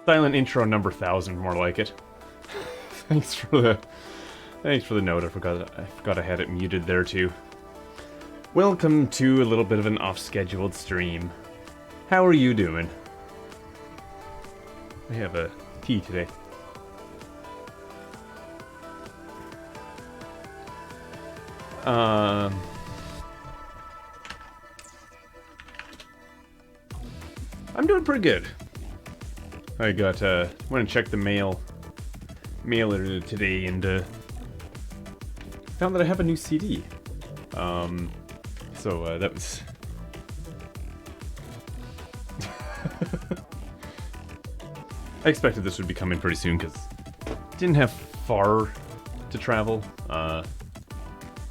Silent intro number 1000, more like it. Thanks for the note. I forgot I had it muted there too. Welcome to a little bit of an off-scheduled stream. How are you doing? I have a tea today. I'm doing pretty good. I got went and checked the mailer today and found that I have a new CD. So that was I expected this would be coming pretty soon because didn't have far to travel.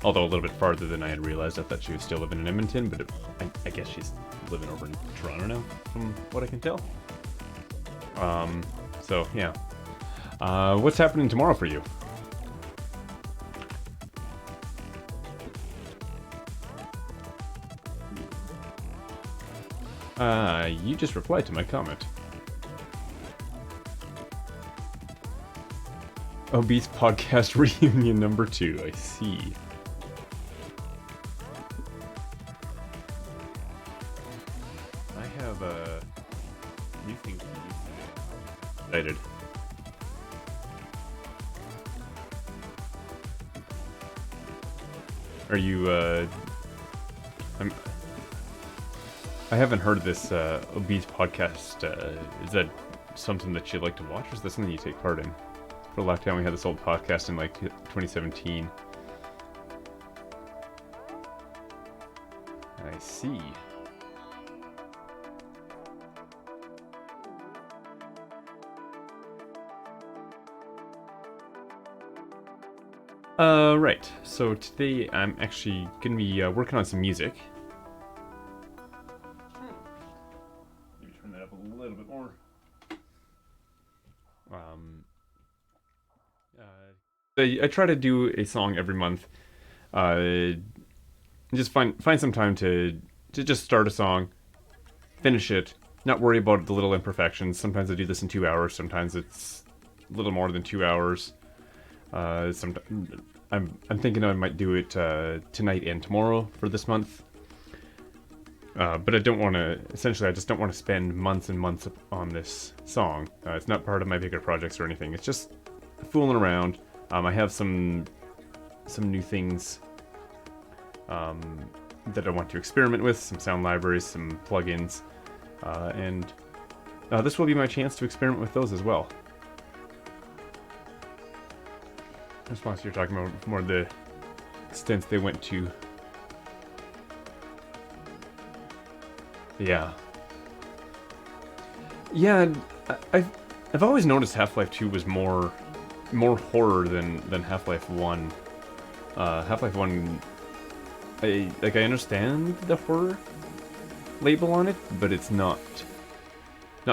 Although a little bit farther than I had realized. I thought she was still living in Edmonton, but I guess she's living over in Toronto now, from what I can tell. So yeah. What's happening tomorrow for you? You just replied to my comment. Obese Podcast Reunion number 2, I see. I have a new thing to use today. Excited. Are you, I haven't heard of this, Obese Podcast. Is that something that you'd like to watch, or is that something you take part in? For lockdown, we had this old podcast in, like, 2017. I see. Right. So today I'm actually gonna be working on some music. Maybe turn that up a little bit more. I try to do a song every month. Just find some time to just start a song, finish it, not worry about the little imperfections. Sometimes I do this in 2 hours. Sometimes it's a little more than 2 hours. I'm thinking I might do it tonight and tomorrow for this month. But I don't want to. Essentially, I just don't want to spend months and months on this song. It's not part of my bigger projects or anything. It's just fooling around. I have some new things that I want to experiment with. Some sound libraries, some plugins, and this will be my chance to experiment with those as well. In response, you're talking about more the extents they went to. Yeah. Yeah, I've always noticed Half-Life 2 was more horror than Half-Life 1. Half-Life 1, I understand the horror label on it, but it's not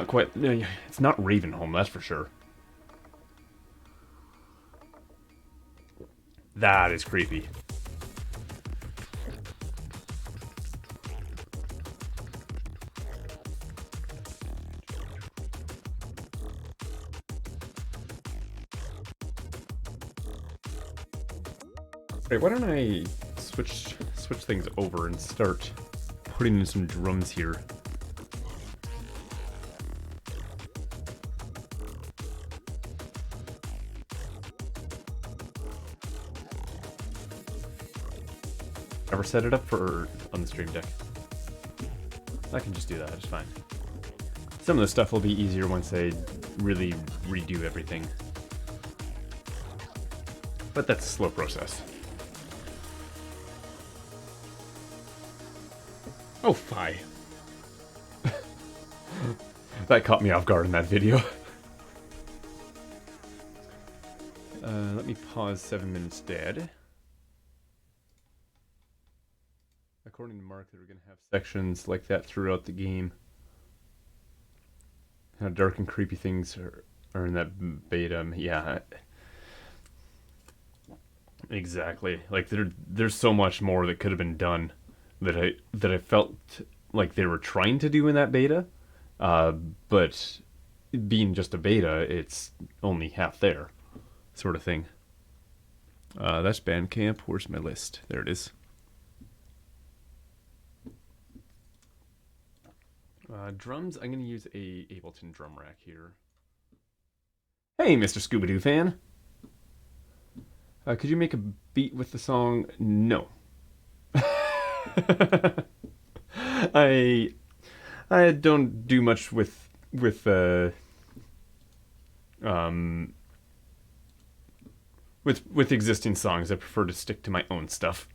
quite. It's not Ravenholm, that's for sure. That is creepy. Right, why don't I switch things over and start putting in some drums here. Ever set it up for on the stream deck? I can just do that, it's fine. Some of the stuff will be easier once I really redo everything. But that's a slow process. Oh, fi. That caught me off guard in that video. Let me pause 7 minutes dead. According to Mark, they were going to have sections like that throughout the game. How dark and creepy things are in that beta. Yeah. Exactly. Like there's so much more that could have been done that I felt like they were trying to do in that beta. But being just a beta, it's only half there, sort of thing. That's Bandcamp. Where's my list? There it is. Drums. I'm gonna use a Ableton drum rack here. Hey, Mr. Scooby Doo fan. Could you make a beat with the song? No. I I don't do much um with existing songs. I prefer to stick to my own stuff.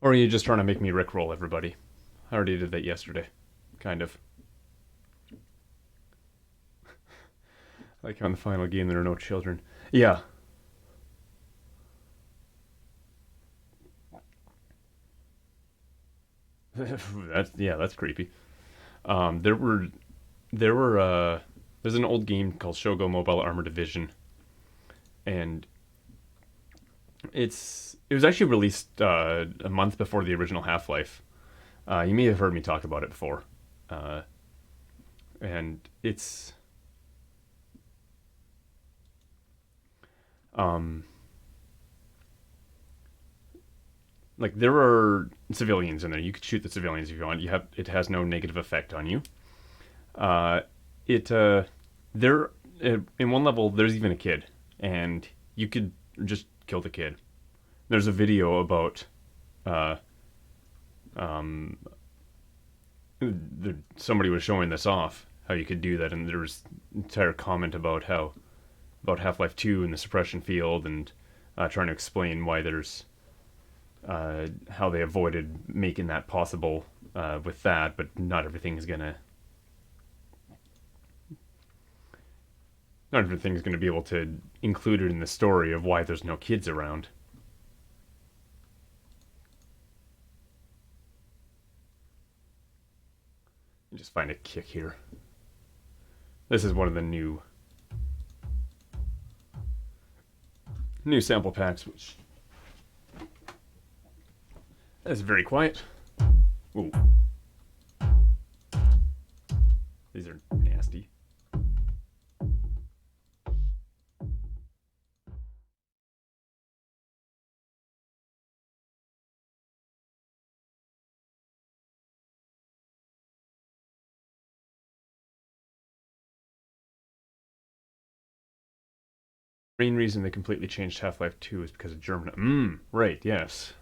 Or are you just trying to make me rickroll everybody? I already did that yesterday, kind of. Like on the final game, there are no children. Yeah. That's creepy. Um, there were there were there's an old game called Shogo Mobile Armor Division, and it was actually released a month before the original Half Life. You may have heard me talk about it before, uh, and it's um, like there are civilians in there. You could shoot the civilians if you want. It has no negative effect on you. Uh, it there in one level there's even a kid, and you could just kill the kid. There's a video about uh, um, somebody was showing this off how you could do that, and there was an entire comment about Half Life Two and the suppression field, and trying to explain why there's how they avoided making that possible with that, but not everything's gonna be able to include it in the story of why there's no kids around. Just find a kick here. This is one of the new sample packs, which is very quiet. Ooh, these are nasty. The main reason they completely changed Half-Life 2 is because of German. Right, yes.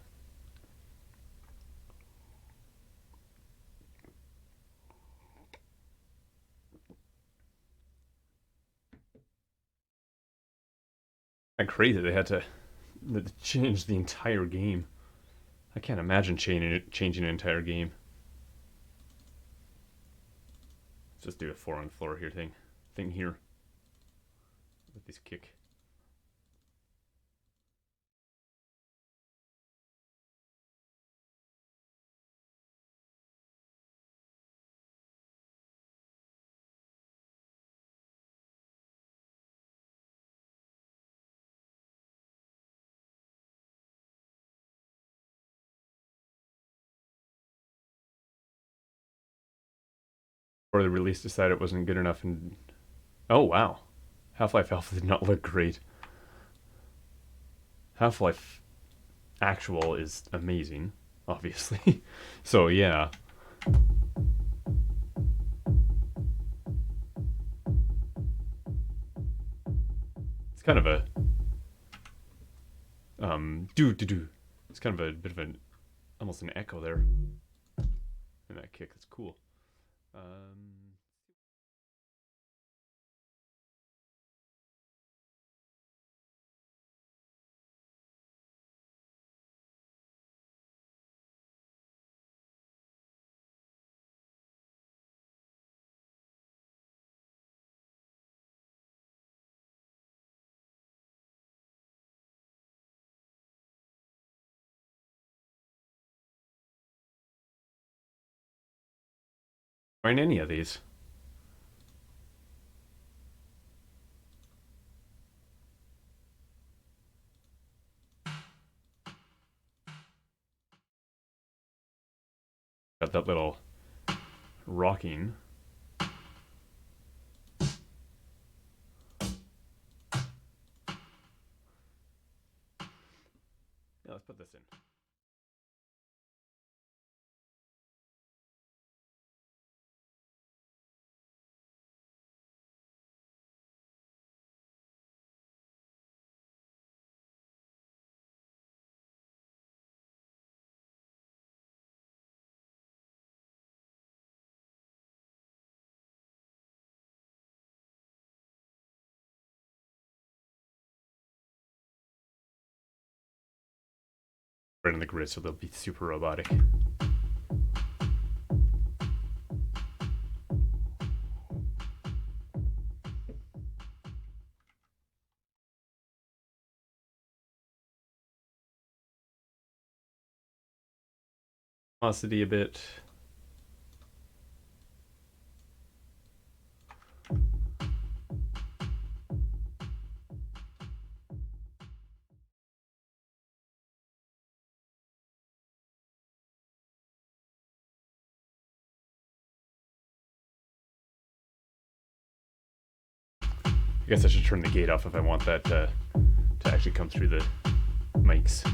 And crazy they had to change the entire game. I can't imagine changing an entire game. Let's just do a four on the floor here thing here with this kick. Or the release decided it wasn't good enough, and oh wow, Half-Life Alpha did not look great. Half-Life Actual is amazing, obviously. So yeah, it's kind of a do do do. It's kind of a bit of an almost an echo there in that kick. That's cool. Um, Find any of these. Got that little rocking. Yeah, let's put this in. Right in the grid, so they'll be super robotic. Velocity a bit. I guess I should turn the gate off if I want that to actually come through the mics.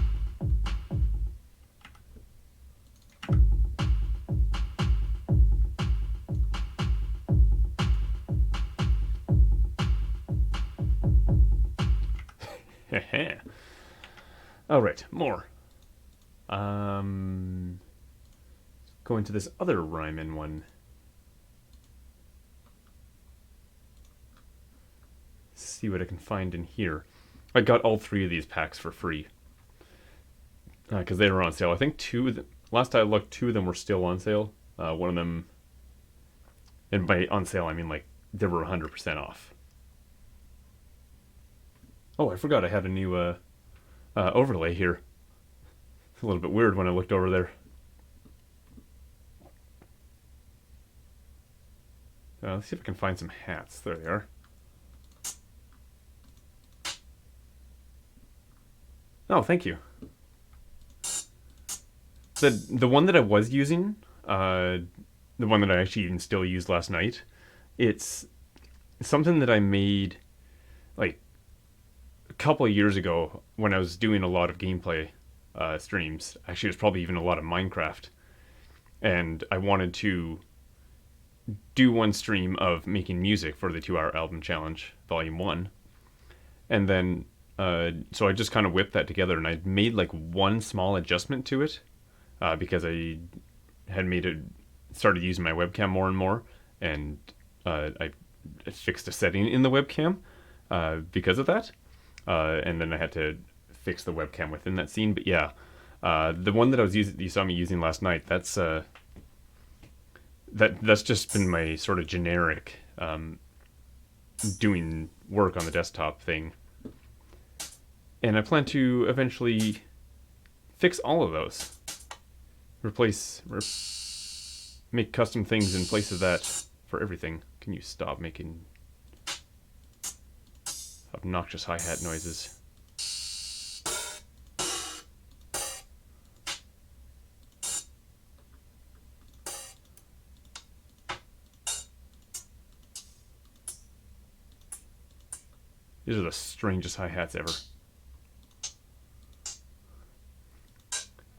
All right, more. Go into this other Riemann one. See what I can find in here. I got all 3 of these packs for free because they were on sale. I think 2 of them, last I looked, 2 of them were still on sale. One of them, and by on sale I mean like they were 100% off. Oh, I forgot I had a new overlay here. It's a little bit weird when I looked over there. Let's see if I can find some hats. There they are. Oh, thank you. The one that I was using, the one that I actually even still used last night, it's something that I made like a couple of years ago when I was doing a lot of gameplay streams. Actually, it was probably even a lot of Minecraft. And I wanted to do one stream of making music for the 2-hour album challenge, volume 1. And then, so I just kind of whipped that together and I made like one small adjustment to it because I had started using my webcam more and more. And I fixed a setting in the webcam because of that. And then I had to fix the webcam within that scene. But yeah, the one that you saw me using last night, that's just been my sort of generic doing work on the desktop thing. And I plan to eventually fix all of those. Make custom things in place of that for everything. Can you stop making obnoxious hi-hat noises? These are the strangest hi-hats ever.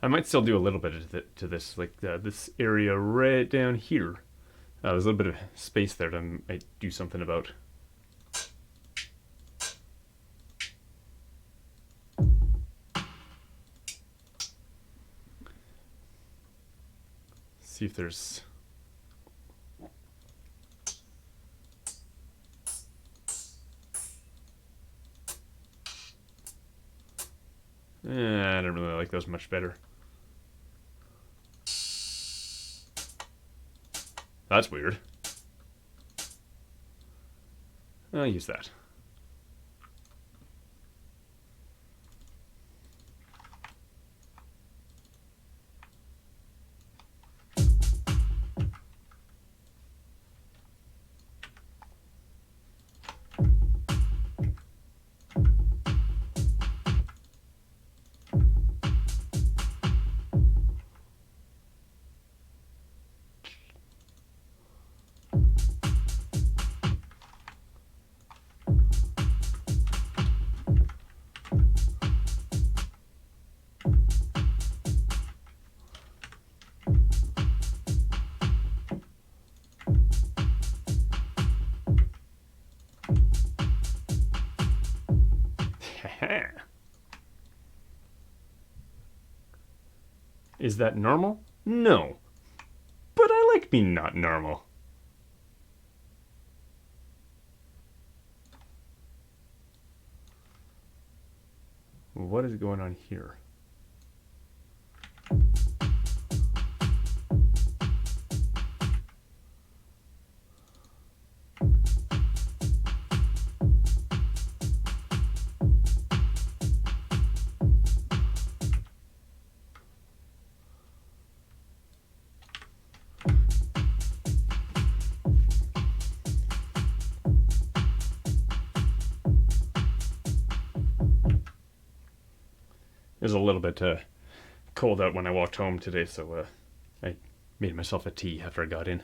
I might still do a little bit to this, like this area right down here. There's a little bit of space there that I might do something about. See if there's... I don't really like those much better. That's weird. I'll use that. Is that normal? No. But I like being not normal. What is going on here? It was a little bit cold out when I walked home today, so I made myself a tea after I got in.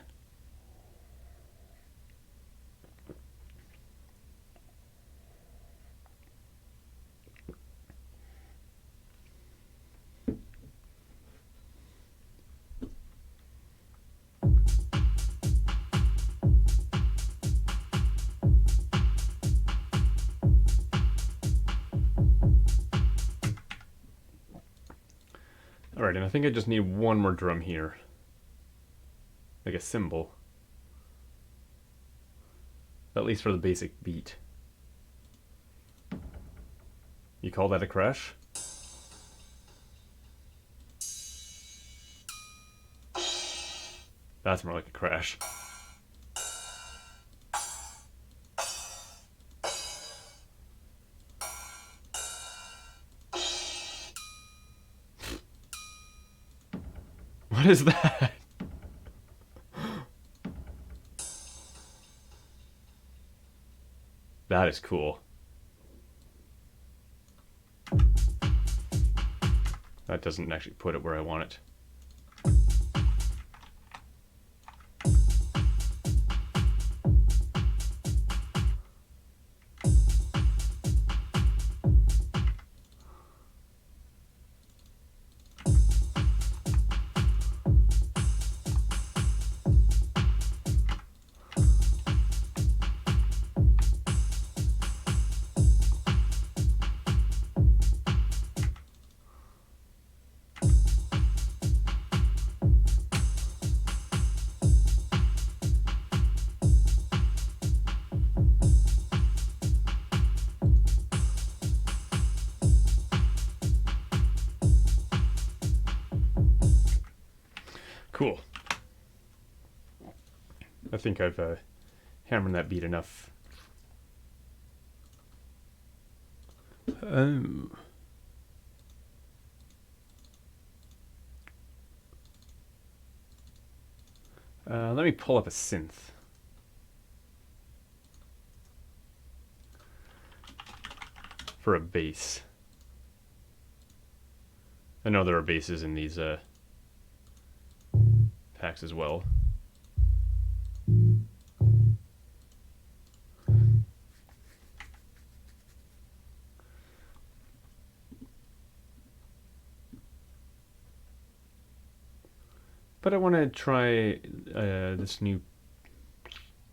Alright, and I think I just need one more drum here. Like a cymbal. At least for the basic beat. You call that a crash? That's more like a crash. What is that? That is cool. That doesn't actually put it where I want it. Cool. I think I've hammered that beat enough. Oh. Let me pull up a synth. For a bass. I know there are basses in these packs as well. But I want to try this new,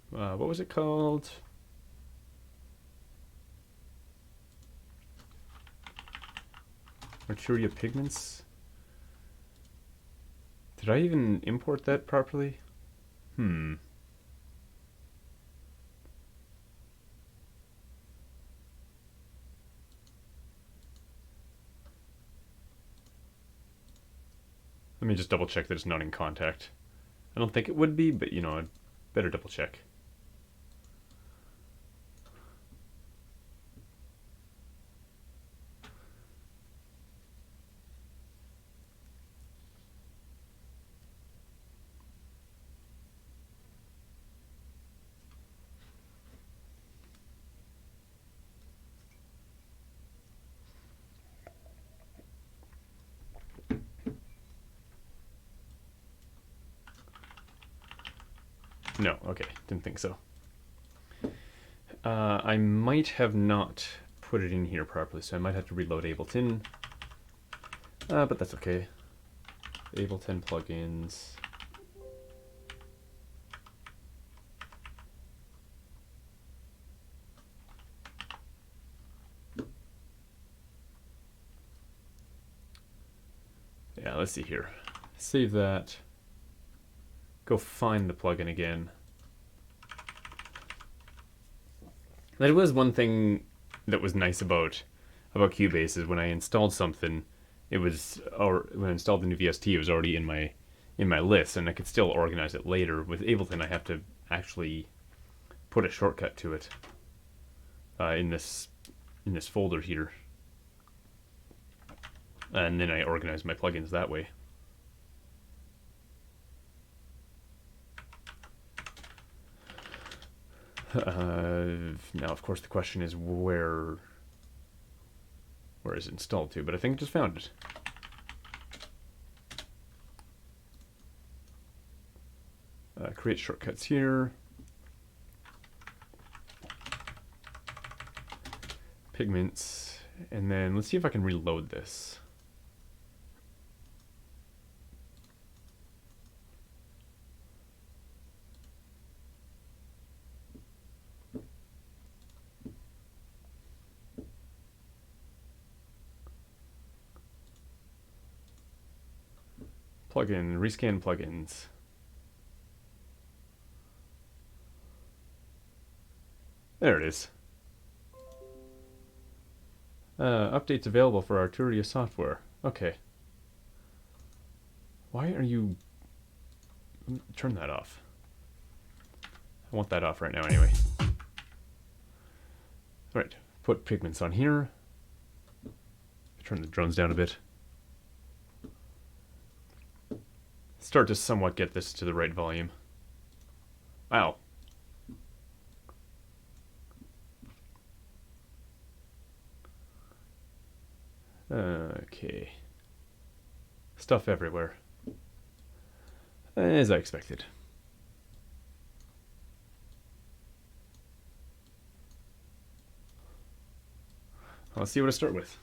what was it called? Arturia Pigments? Did I even import that properly? Let me just double check that it's not in contact. I don't think it would be, but you know, I'd better double check. No, okay, didn't think so. I might have not put it in here properly, so I might have to reload Ableton. But that's okay. Ableton plugins. Yeah, let's see here. Save that. Go find the plugin again. That was one thing that was nice about Cubase is when I installed something, it was, or when I installed the new VST, it was already in my list, and I could still organize it later. With Ableton, I have to actually put a shortcut to it in this folder here, and then I organize my plugins that way. Now, of course, the question is where is it installed to? But I think I just found it. Create shortcuts here. Pigments, and then let's see if I can reload this. Plugin, rescan plugins. There it is. Updates available for Arturia software. Okay. Why are you... Turn that off. I want that off right now anyway. Alright, put pigments on here. Turn the drones down a bit. Start to somewhat get this to the right volume. Wow. Okay. Stuff everywhere. As I expected. Let's see what I start with.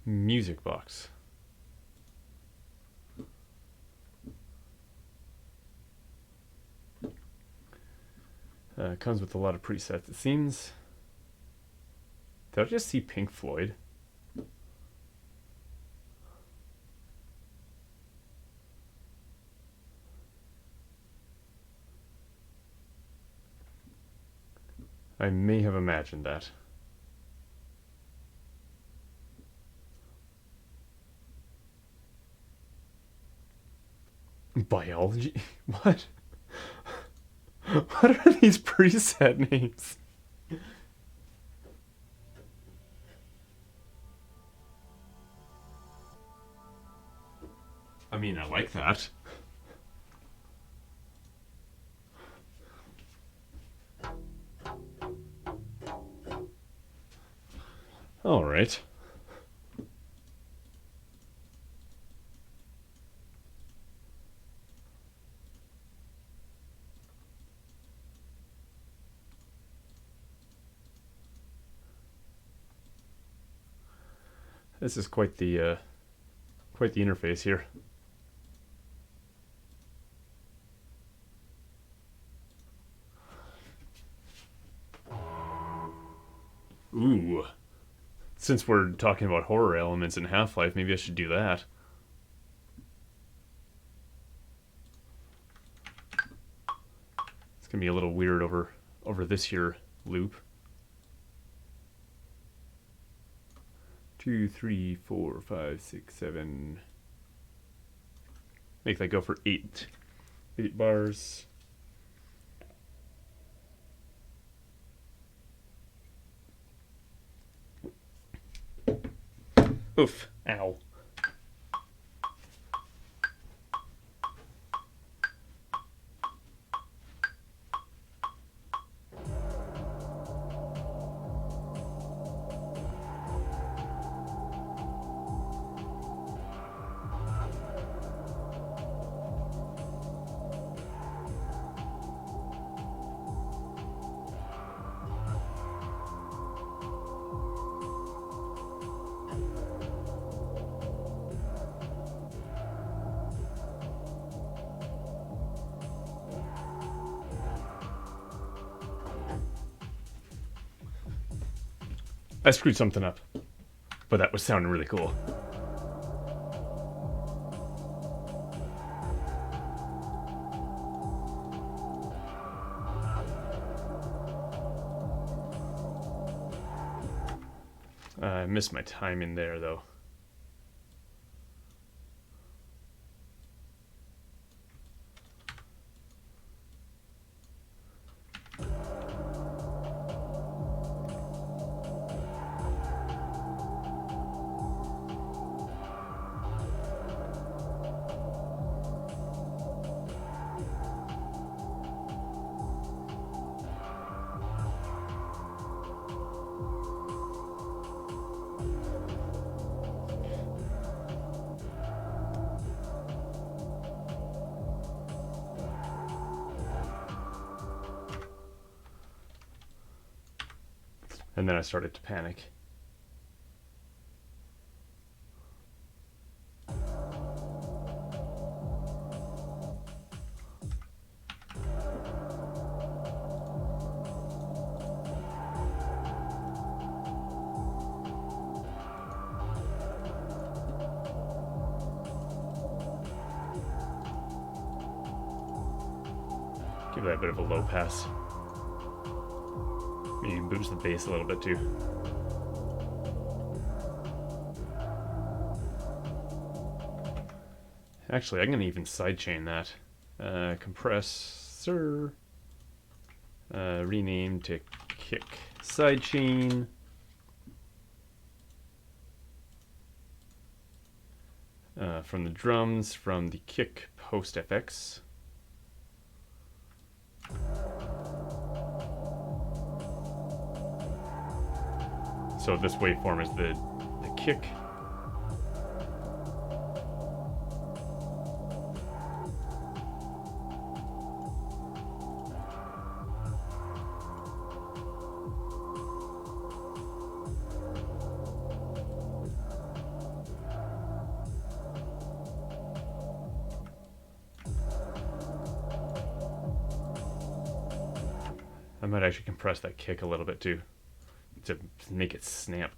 Music box. Comes with a lot of presets, it seems. Did I just see Pink Floyd? I may have imagined that. Biology? What? What are these preset names? I mean, I like that. All right. This is quite the interface here. Ooh. Since we're talking about horror elements in Half-Life, maybe I should do that. It's gonna be a little weird over this here loop. 2, 3, 4, 5, 6, 7. Make that go for 8 bars. Oof. Ow. I screwed something up, but that was sounding really cool. I missed my timing there, though. And then I started to panic. Give that a bit of a low pass. Maybe boost the bass a little bit too. Actually, I'm going to even sidechain that. Compressor. Rename to kick sidechain. From the drums, from the kick post FX. So this waveform is the kick. I might actually compress that kick a little bit too, to make it snap.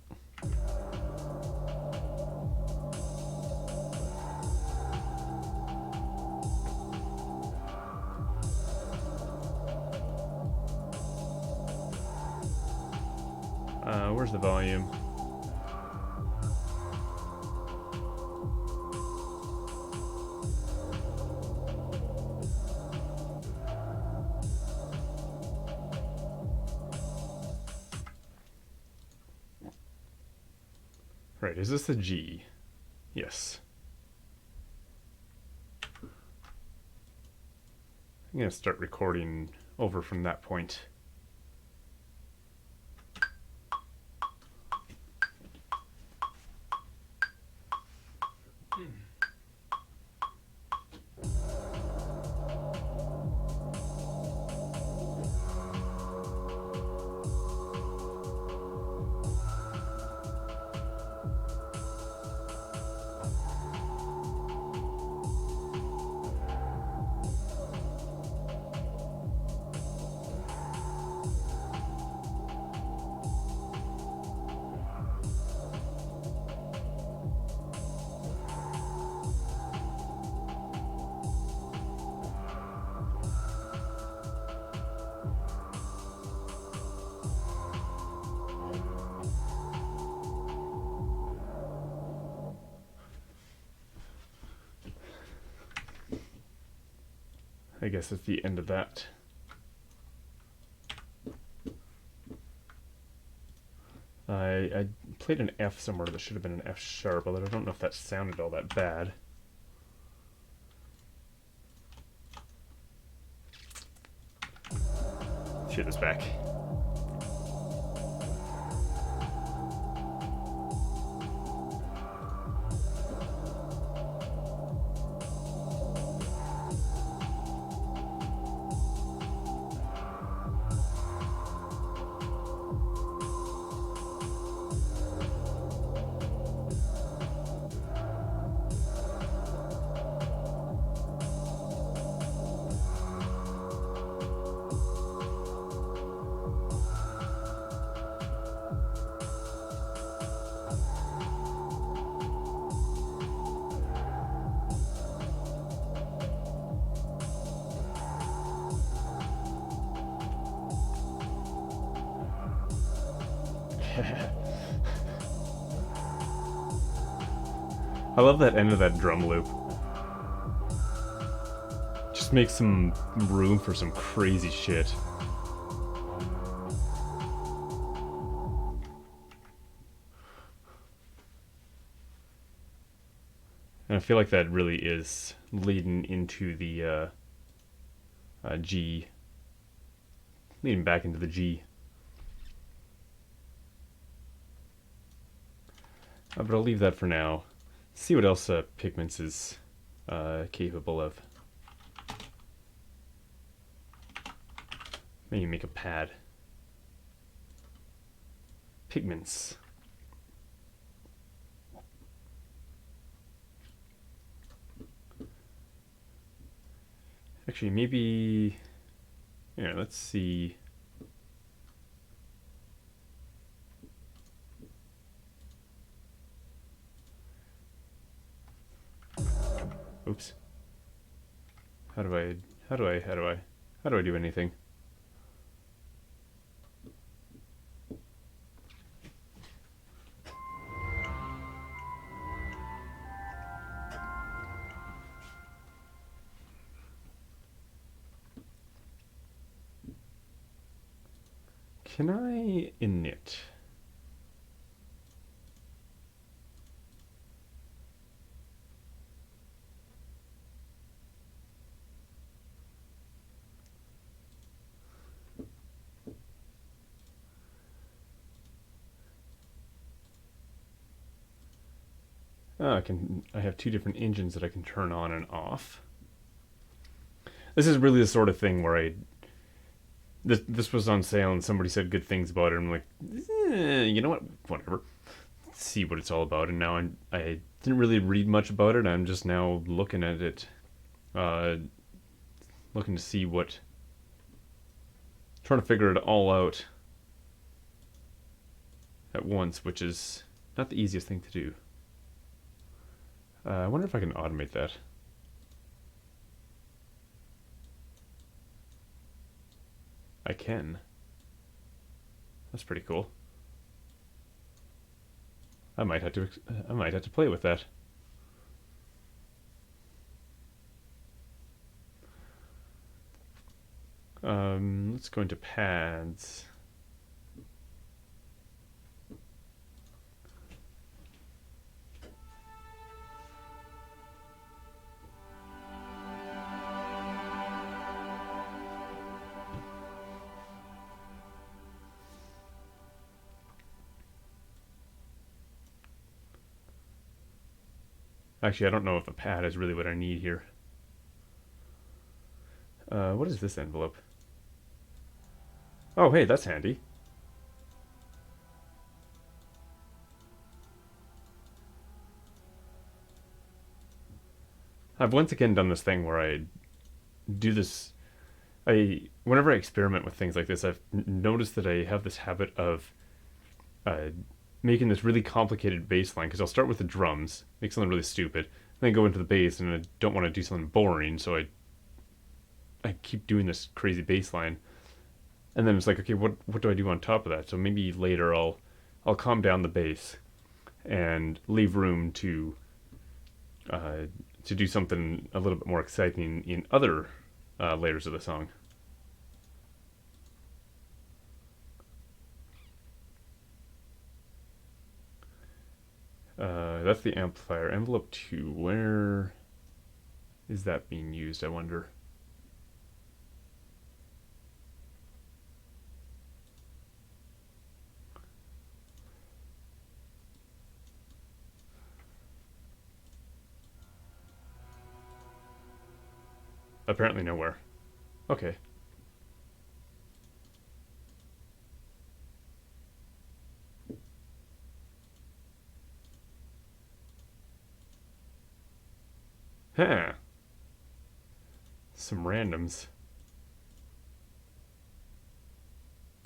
Where's the volume? Right, is this a G? Yes. I'm going to start recording over from that point. I guess that's the end of that. I played an F somewhere that should have been an F sharp, although I don't know if that sounded all that bad. Let's hear this back. I love that end of that drum loop. Just makes some room for some crazy shit. And I feel like that really is leading into the G. Leading back into the G. But I'll leave that for now. See what else Pigments is capable of. Maybe make a pad. Pigments. Actually, maybe... Here, let's see... Oops. How do I do anything? Can I init? Oh, I have two different engines that I can turn on and off. This is really the sort of thing where this was on sale and somebody said good things about it. And I'm like, you know what? Whatever. Let's see what it's all about. And now I didn't really read much about it. I'm just now looking at it, looking to see trying to figure it all out at once, which is not the easiest thing to do. I wonder if I can automate that. I can. That's pretty cool. I might have to play with that. Let's go into pads. Actually, I don't know if a pad is really what I need here. What is this envelope? Oh, hey, that's handy. I've once again done this thing where I do this... whenever I experiment with things like this, I've noticed that I have this habit of making this really complicated bass line, because I'll start with the drums, make something really stupid, then go into the bass, and I don't want to do something boring, so I keep doing this crazy bass line. And then it's like, okay, what do I do on top of that? So maybe later I'll calm down the bass and leave room to do something a little bit more exciting in other layers of the song. That's the amplifier. Envelope 2, where is that being used, I wonder? Apparently nowhere. Okay. Huh. Some randoms.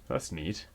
That's neat.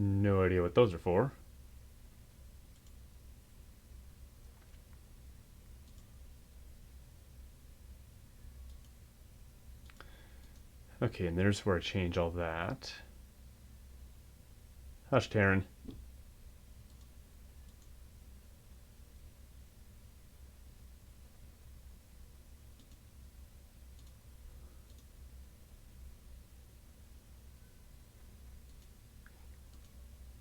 No idea what those are for. Okay, and there's where I change all that. Hush, Taryn.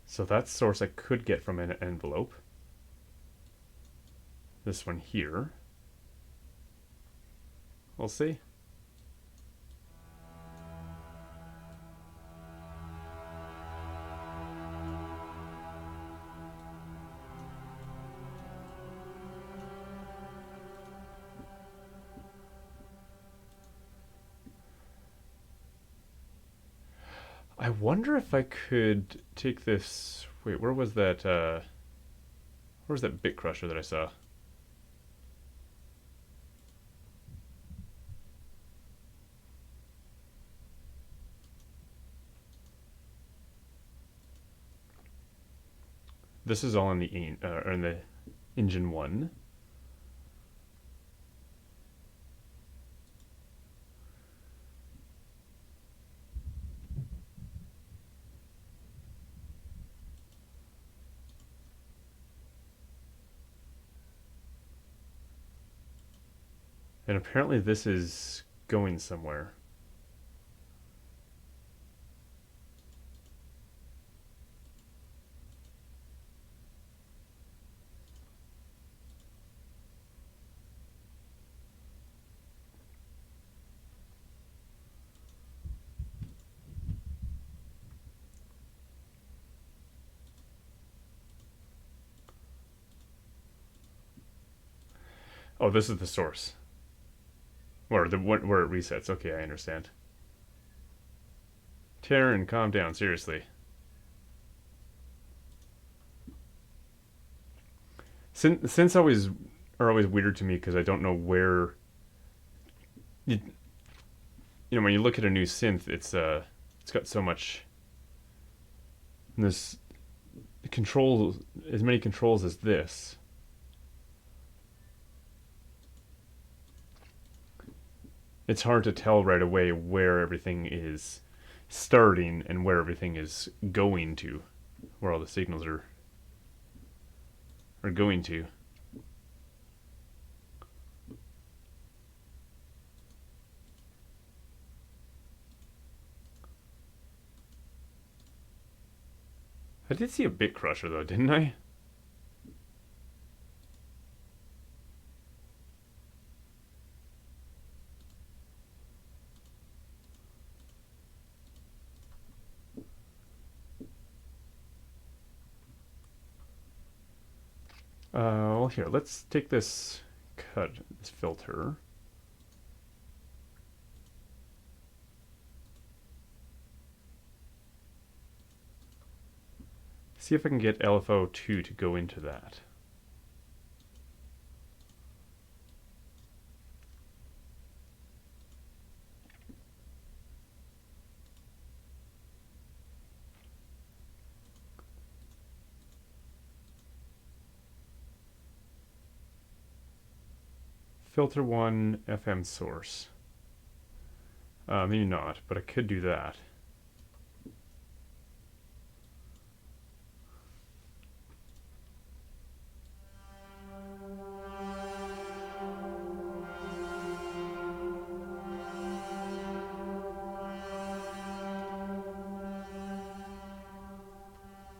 So that's source I could get from an envelope. This one here. We'll see. I wonder if I could take this. Wait, where was that? Where's that bit crusher that I saw? This is all in the engine one. And apparently this is going somewhere. Oh, this is the source. Where it resets. Okay, I understand. Taryn, calm down, seriously. Synths always are always weird to me because I don't know where. You, you know, when you look at a new synth, it's got so much. This controls as many controls as this. It's hard to tell right away where everything is starting and where everything is going to, where all the signals are going to. I did see a bit crusher though, didn't I? Well, here, let's take this this filter. See if I can get LFO2 to go into that. Filter 1 FM source. Maybe not, but I could do that.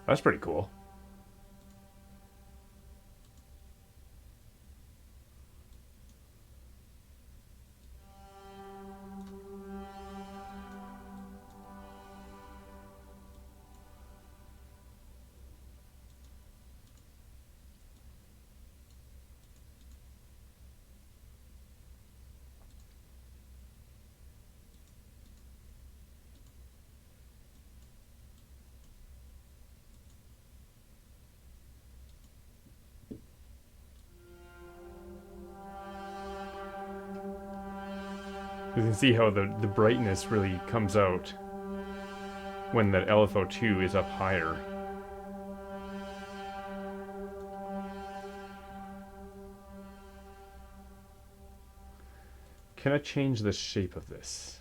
That's pretty cool. You can see how the brightness really comes out. when that LFO2 is up higher. Can I change the shape of this?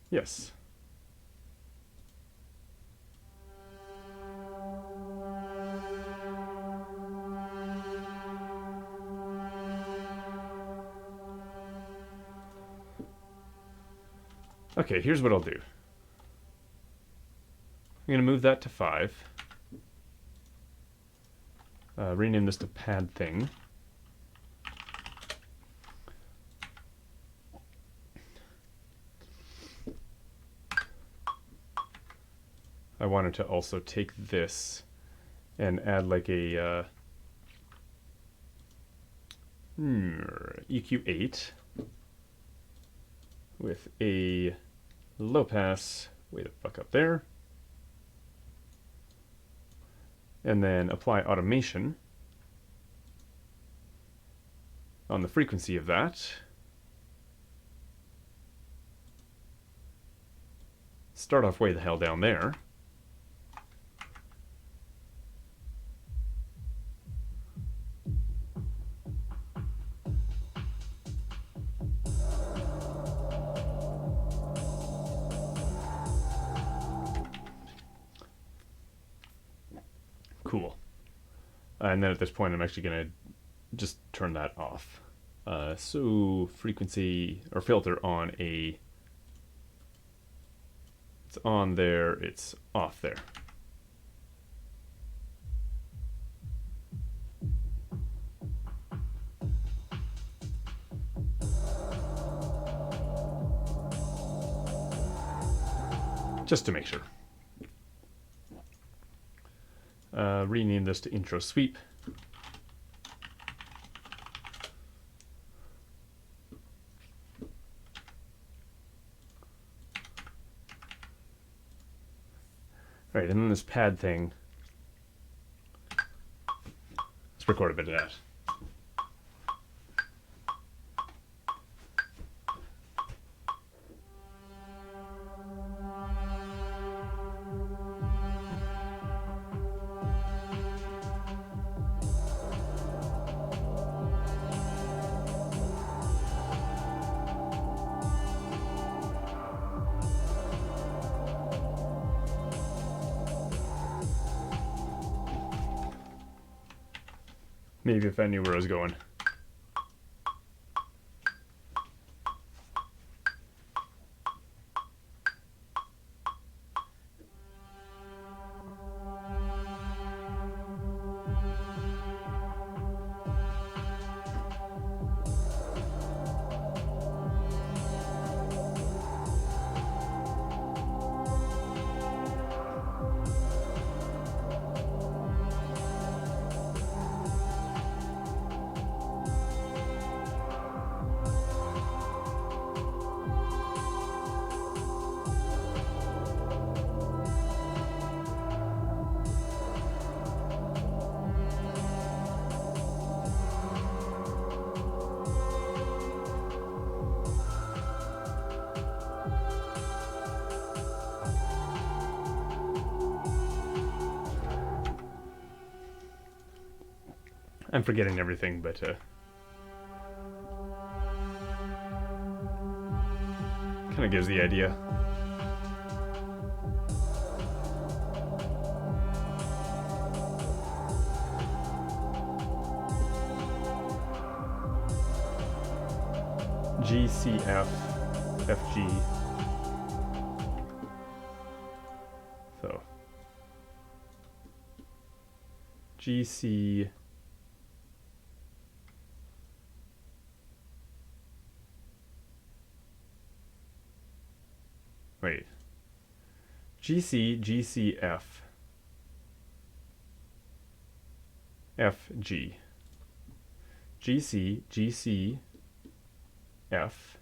Yes. Okay, here's what I'll do. I'm going to move that to 5. Rename this to pad thing. I wanted to also take this and add like a EQ8 with a low pass way the fuck up there, and then apply automation on the frequency of that. Start off way the hell down there. Cool. And then at this point, I'm actually going to just turn that off. So frequency or filter on a, it's on there, it's off there. Just to make sure. Rename this to intro sweep. Right, and then this pad thing. Let's record a bit of that. Maybe if I knew where I was going. I'm forgetting everything, but kind of gives the idea. GCF, FG. So GC. Wait. GC, GCF. FG. GC, GC, F.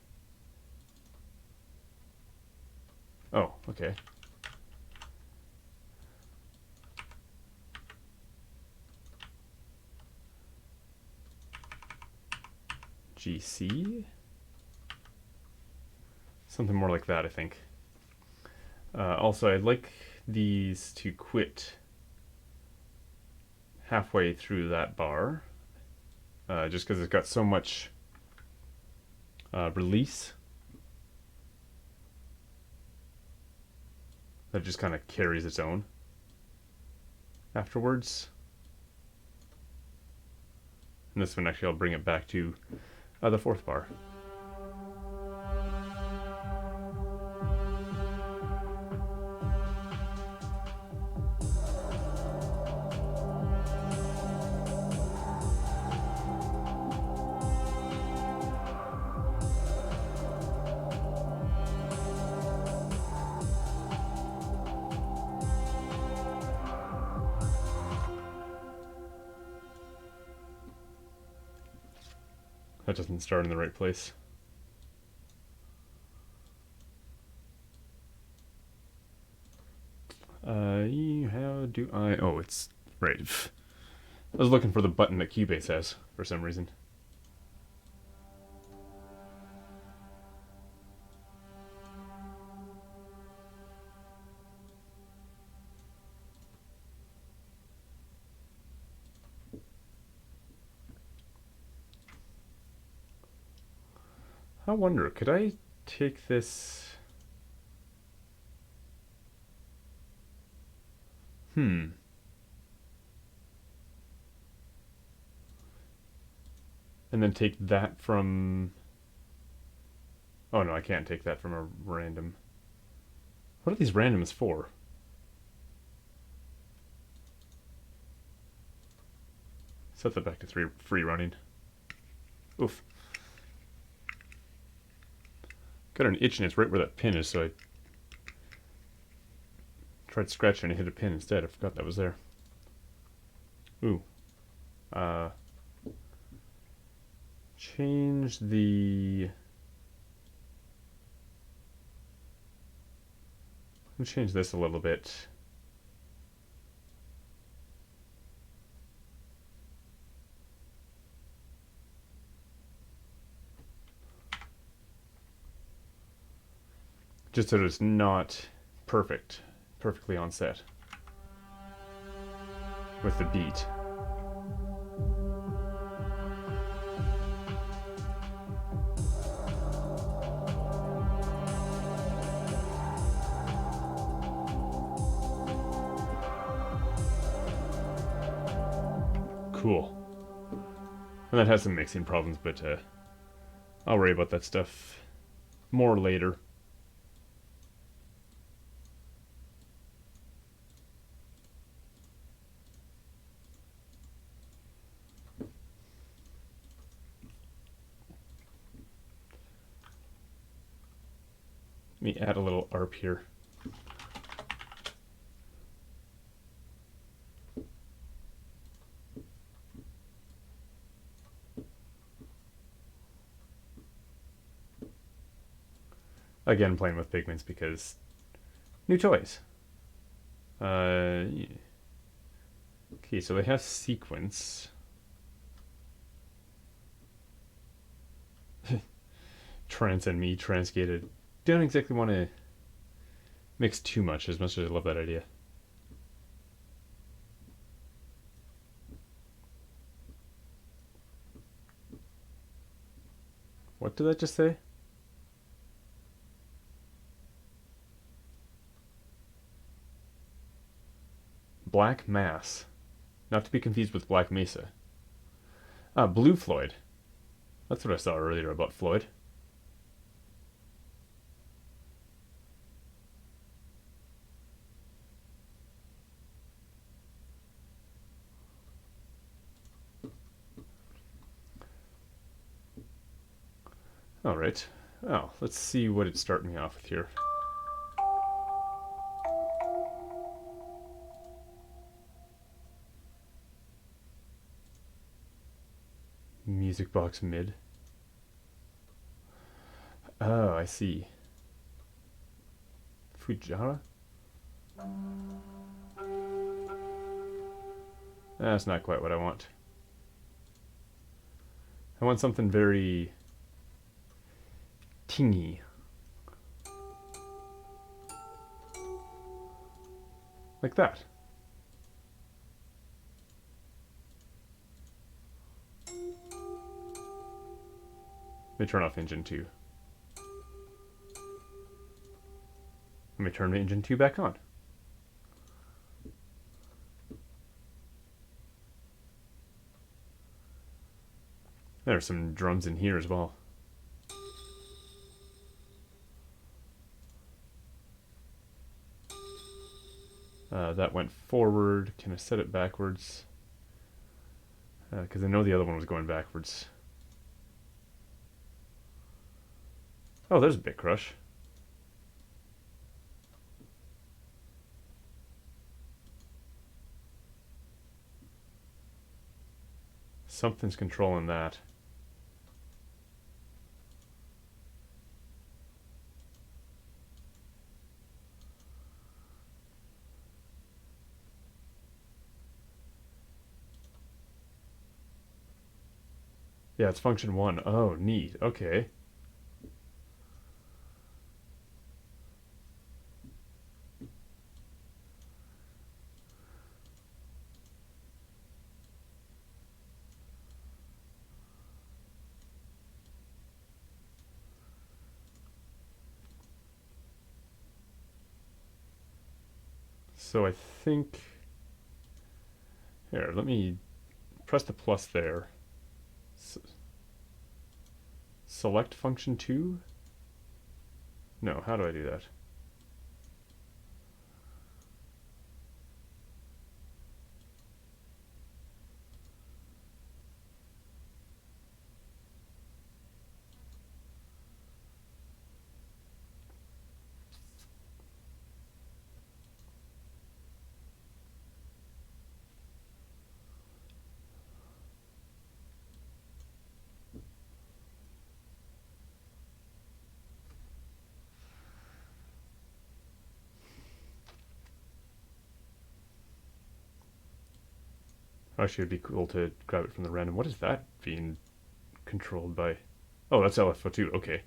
Oh, okay. GC. Something more like that, I think. Also, I'd like these to quit halfway through that bar, just because it's got so much release that just kind of carries its own afterwards. And this one, actually, I'll bring it back to the fourth bar. That doesn't start in the right place. How do I... Oh, it's... Right. I was looking for the button that Cubase has, for some reason. I wonder, could I take this... And then take that from... Oh no, I can't take that from a random... What are these randoms for? Set that back to free running. Oof. Got an itch and it's right where that pin is, so I tried scratching and hit a pin instead. I forgot that was there. Ooh. Change the... Let me change this a little bit. Just so it's not perfectly on set with the beat. Cool. And that has some mixing problems, but I'll worry about that stuff more later. Let me add a little ARP here. Again, playing with pigments because new toys. Yeah. Okay, so they have sequence. Trance and me, transgated. Don't exactly want to mix too much as I love that idea. What did that just say? Black Mass. Not to be confused with Black Mesa. Blue Floyd. That's what I saw earlier about Floyd. Alright. Well, let's see what it's starting me off with here. Music box mid. Oh, I see. Fujara? That's not quite what I want. I want something very tingy. Like that. Let me turn off engine 2. Let me turn engine 2 back on. There's some drums in here as well. That went forward. Can I set it backwards? Because I know the other one was going backwards. Oh, there's a bit crush. Something's controlling that. Yeah, it's function 1. Oh, neat. Okay. So I think... Here, let me press the plus there. Select function 2? No, how do I do that? Actually, it'd be cool to grab it from the random. What is that being controlled by? Oh, that's LFO2. Okay.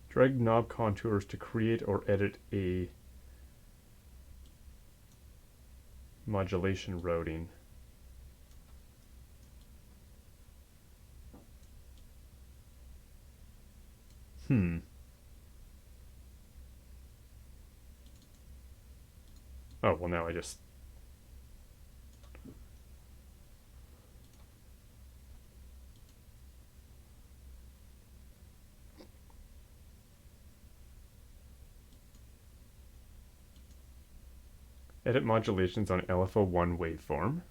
Drag knob contours to create or edit a modulation routing. Oh, well now I just... Edit modulations on LFO1 waveform.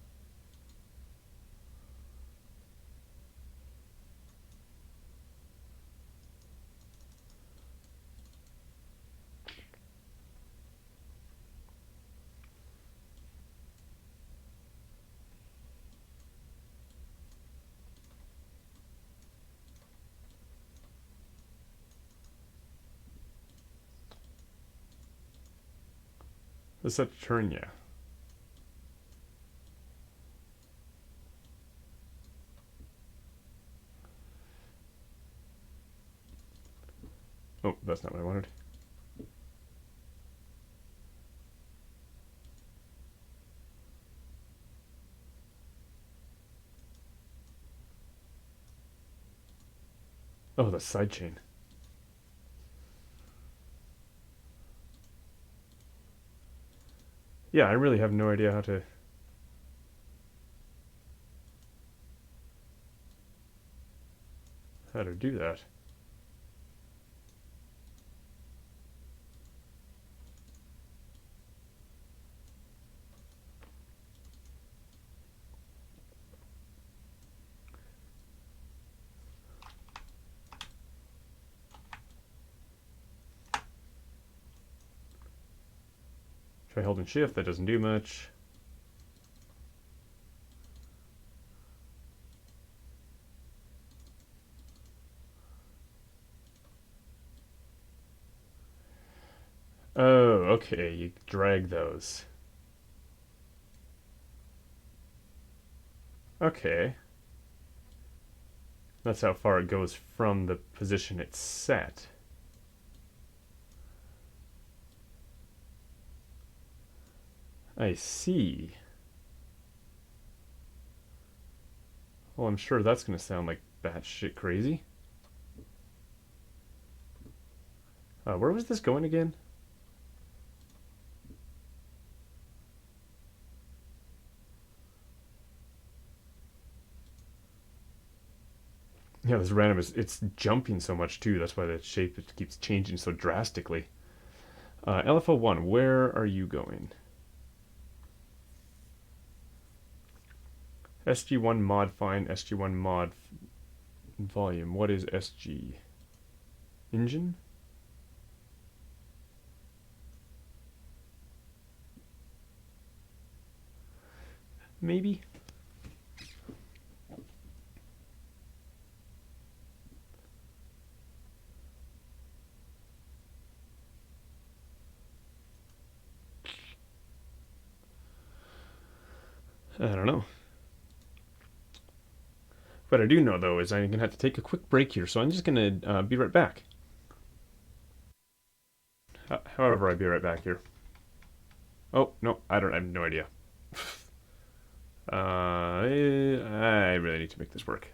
Is that turn? Yeah. Oh, that's not what I wanted. Oh, the sidechain. Yeah, I really have no idea how to do that. Try holding shift, that doesn't do much. Oh, okay, you drag those. Okay. That's how far it goes from the position it's set. I see. Well, I'm sure that's going to sound like batshit crazy. Where was this going again? Yeah, this random is it's jumping so much too. That's why the shape it keeps changing so drastically. LFO1, where are you going? SG1 mod fine, SG1 mod volume. What is SG? Engine? Maybe? I don't know. What I do know though is I'm gonna have to take a quick break here, so I'm just gonna be right back. However, I'll be right back here. Oh no, I have no idea. I really need to make this work.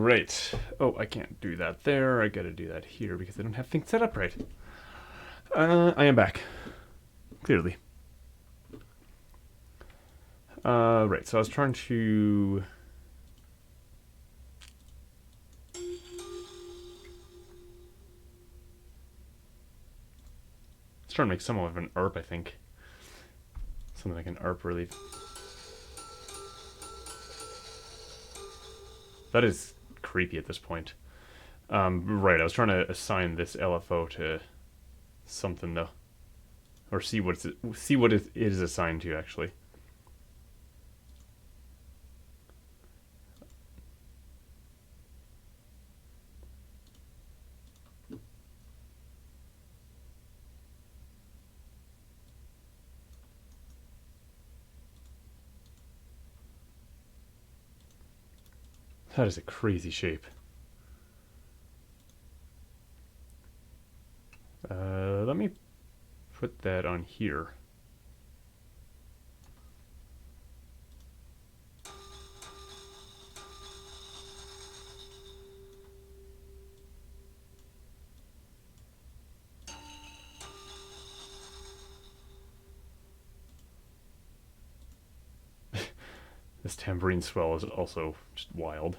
Right. Oh, I can't do that there. I gotta do that here because I don't have things set up right. I am back. Clearly. Right, so I was trying to... trying to make somewhat of an ARP, I think. Something like an ARP relief. That is creepy at this point. Right, I was trying to assign this LFO to something though, or see what it is assigned to actually. That is a crazy shape. Let me put that on here. This tambourine swell is also just wild.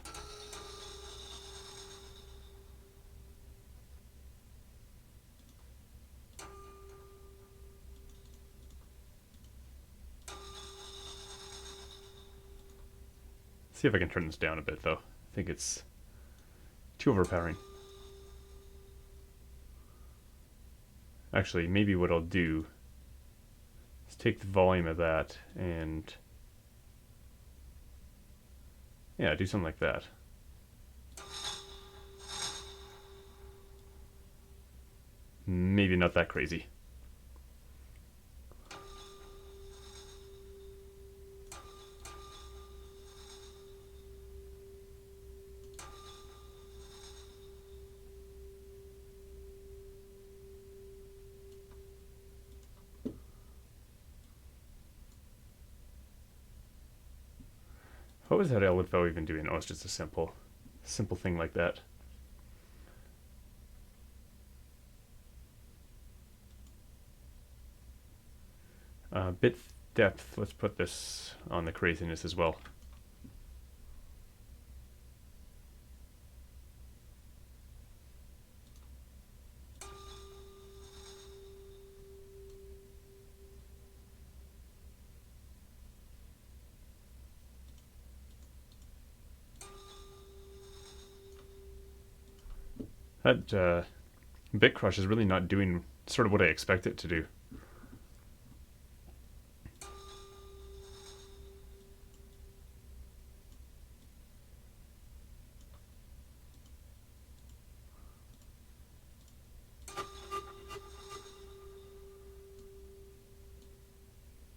See if I can turn this down a bit, though. I think it's too overpowering. Actually, maybe what I'll do is take the volume of that and... yeah, do something like that. Maybe not that crazy. What was that LFO even doing? Oh, it's just a simple thing like that. Bit depth, let's put this on the craziness as well. That bit crush is really not doing sort of what I expect it to do.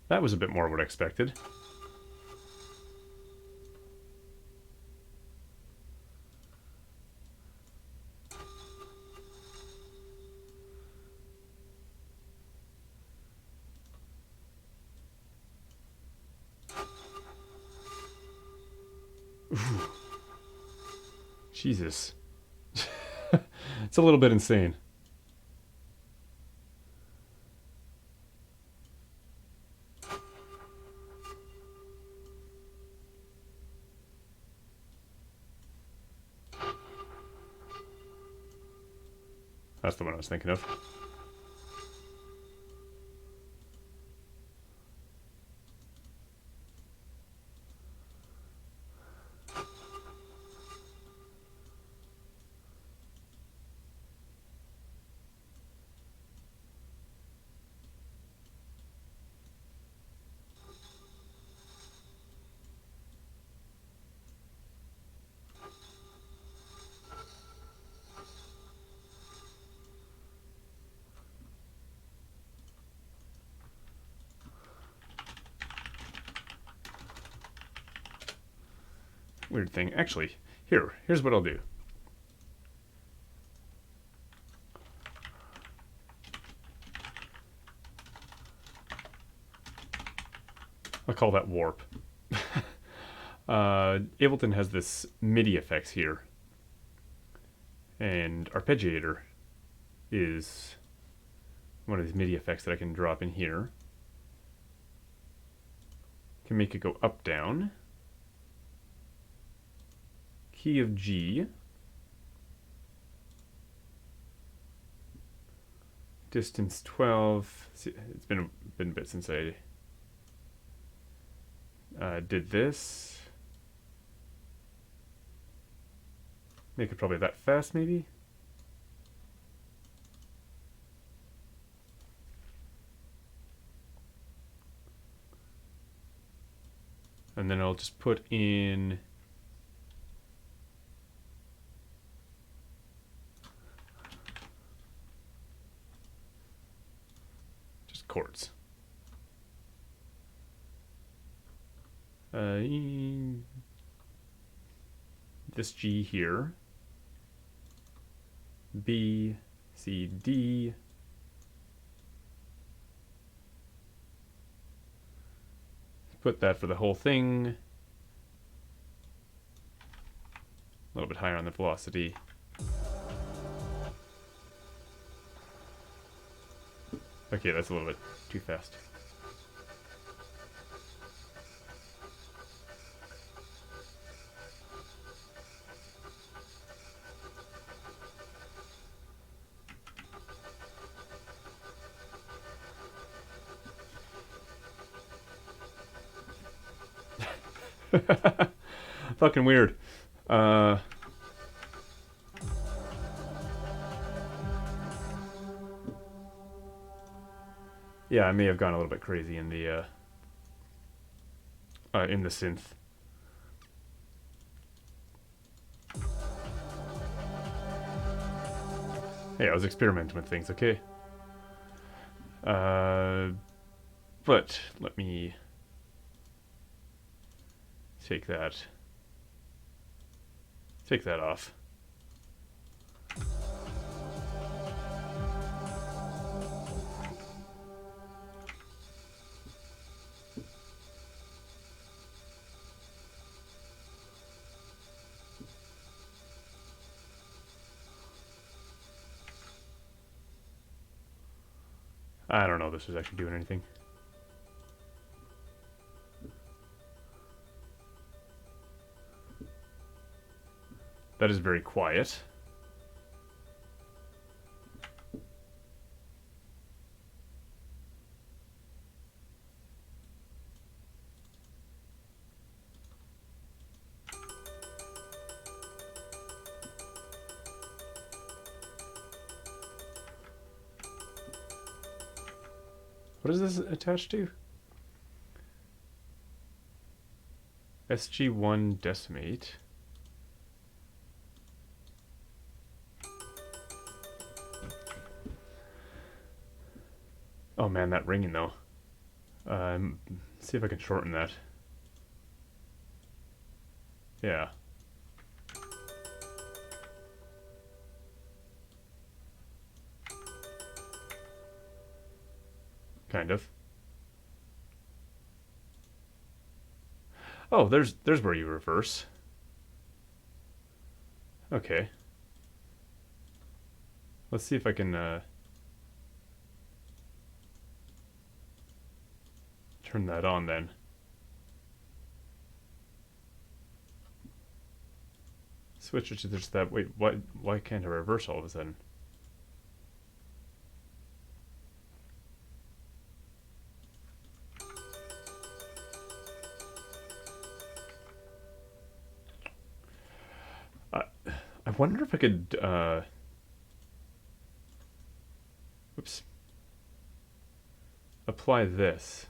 That was a bit more what I expected. Ooh. Jesus. It's a little bit insane. That's the one I was thinking of. Weird thing. Actually, here's what I'll do. I'll call that warp. Ableton has this MIDI effects here And arpeggiator is one of these MIDI effects that I can drop in here. Can make it go up, down. Key of G. Distance 12. See, it's been a bit since I did this. Make it probably that fast, maybe. And then I'll just put in just chords. This G here. B, C, D. Put that for the whole thing. A little bit higher on the velocity. Okay, that's a little bit too fast. Fucking weird. Yeah, I may have gone a little bit crazy in the synth. Hey, I was experimenting with things, okay? But let me take that off. I don't know if this is actually doing anything. That is very quiet. What is this attached to? SG1 decimate. Oh man, that ringing though. See if I can shorten that. Yeah. Kind of. Oh, there's where you reverse. Okay. Let's see if I can turn that on then. Switch it to just that. Wait, why can't I reverse all of a sudden? I wonder if I could oops. Apply this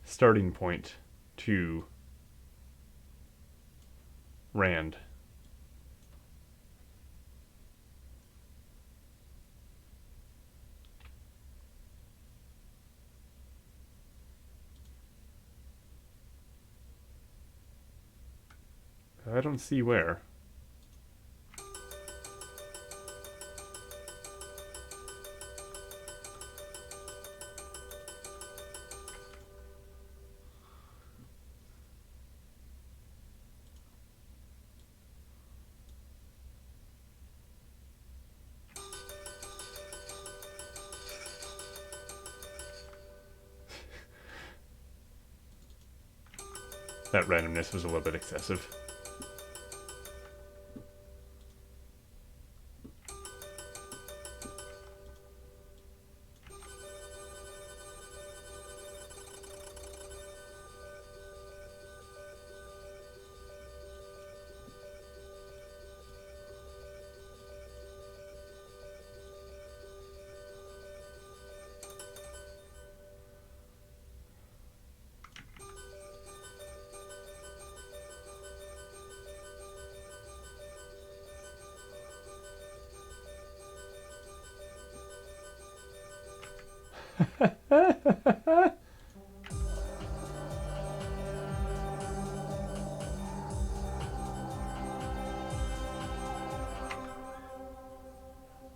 starting point to Rand. I don't see where. That randomness was a little bit excessive.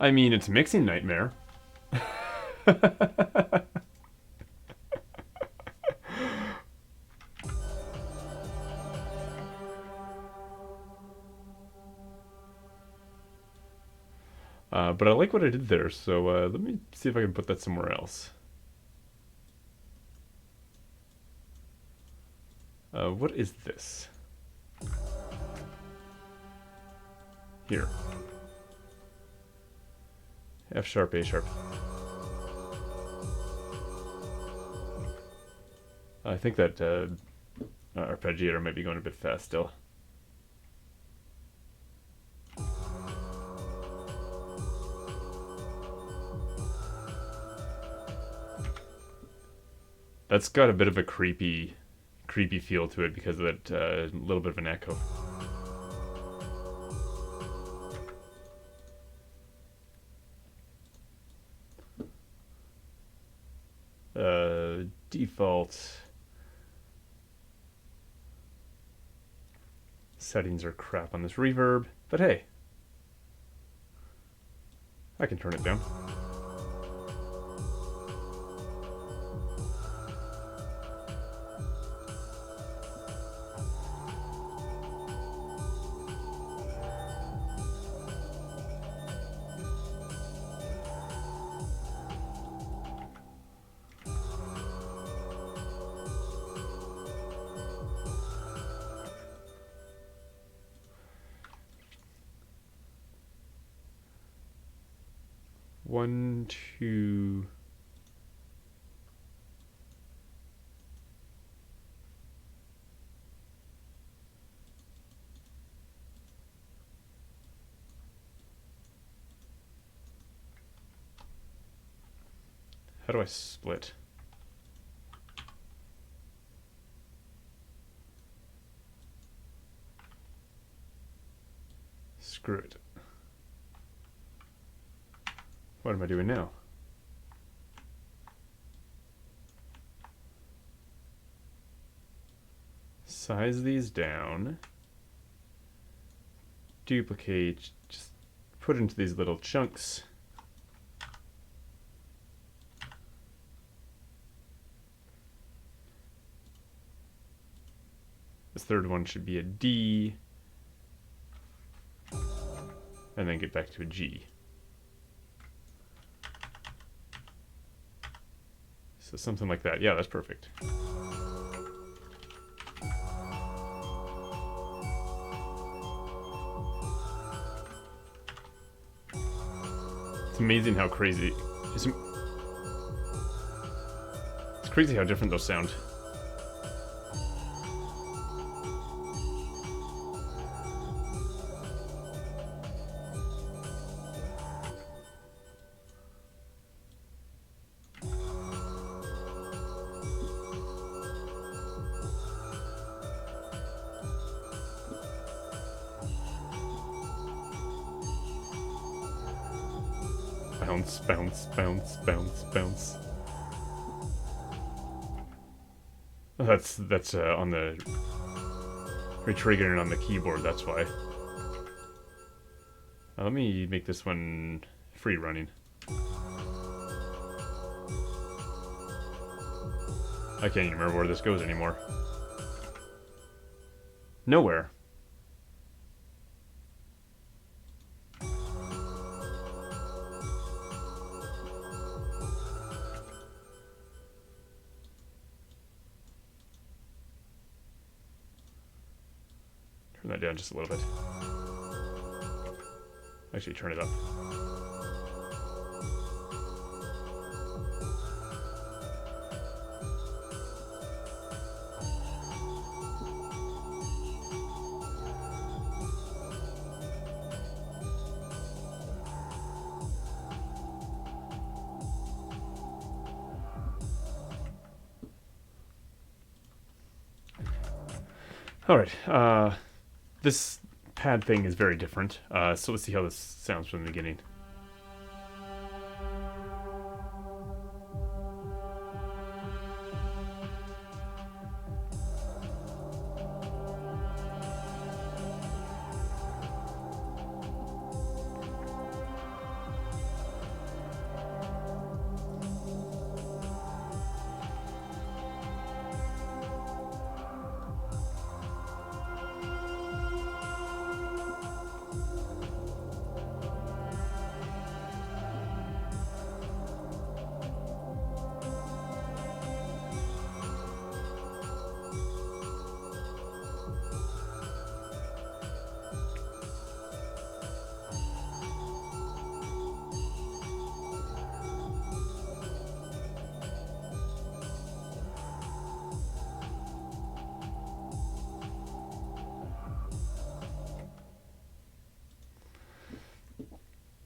I mean, it's Mixing Nightmare. But I like what I did there, so let me see if I can put that somewhere else. What is this? Here. F sharp, A sharp. I think that arpeggiator might be going a bit fast still. That's got a bit of a creepy feel to it because of that little bit of an echo. Default settings are crap on this reverb, but hey, I can turn it down. One, two. How do I split? Screw it. What am I doing now? Size these down. Duplicate. Just put into these little chunks. This third one should be a D. And then get back to a G. So something like that. Yeah, that's perfect. It's amazing how crazy. It's crazy how different those sound. Bounce, bounce, bounce, bounce, bounce. That's on the retriggering on the keyboard. That's why. Let me make this one free running. I can't even remember where this goes anymore. Nowhere. Turn that down just a little bit. Actually, turn it up. Alright, this pad thing is very different, so let's see how this sounds from the beginning.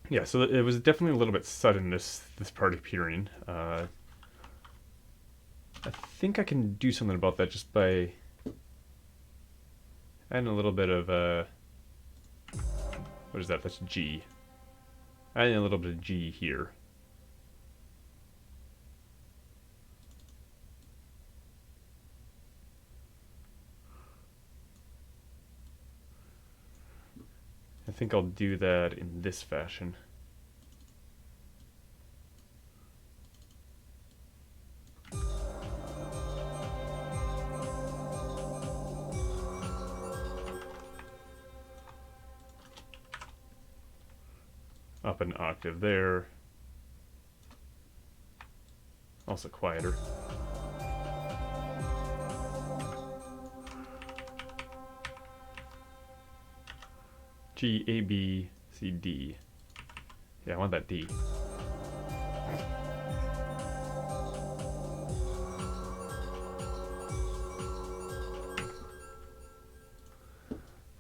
Yeah, so it was definitely a little bit sudden, this part appearing. I think I can do something about that just by adding a little bit of, what is that? That's G. Adding a little bit of G here. I think I'll do that in this fashion. Up an octave there. Also quieter. G, A, B, C, D. Yeah, I want that D.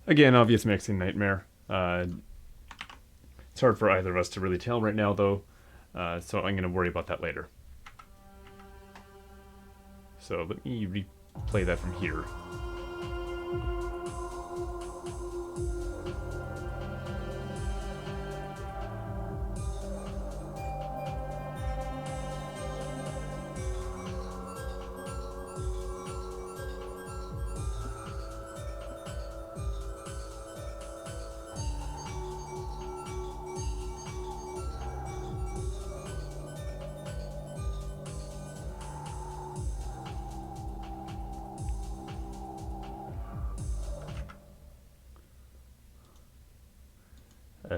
Again, obvious mixing nightmare. It's hard for either of us to really tell right now, though, so I'm going to worry about that later. So let me replay that from here.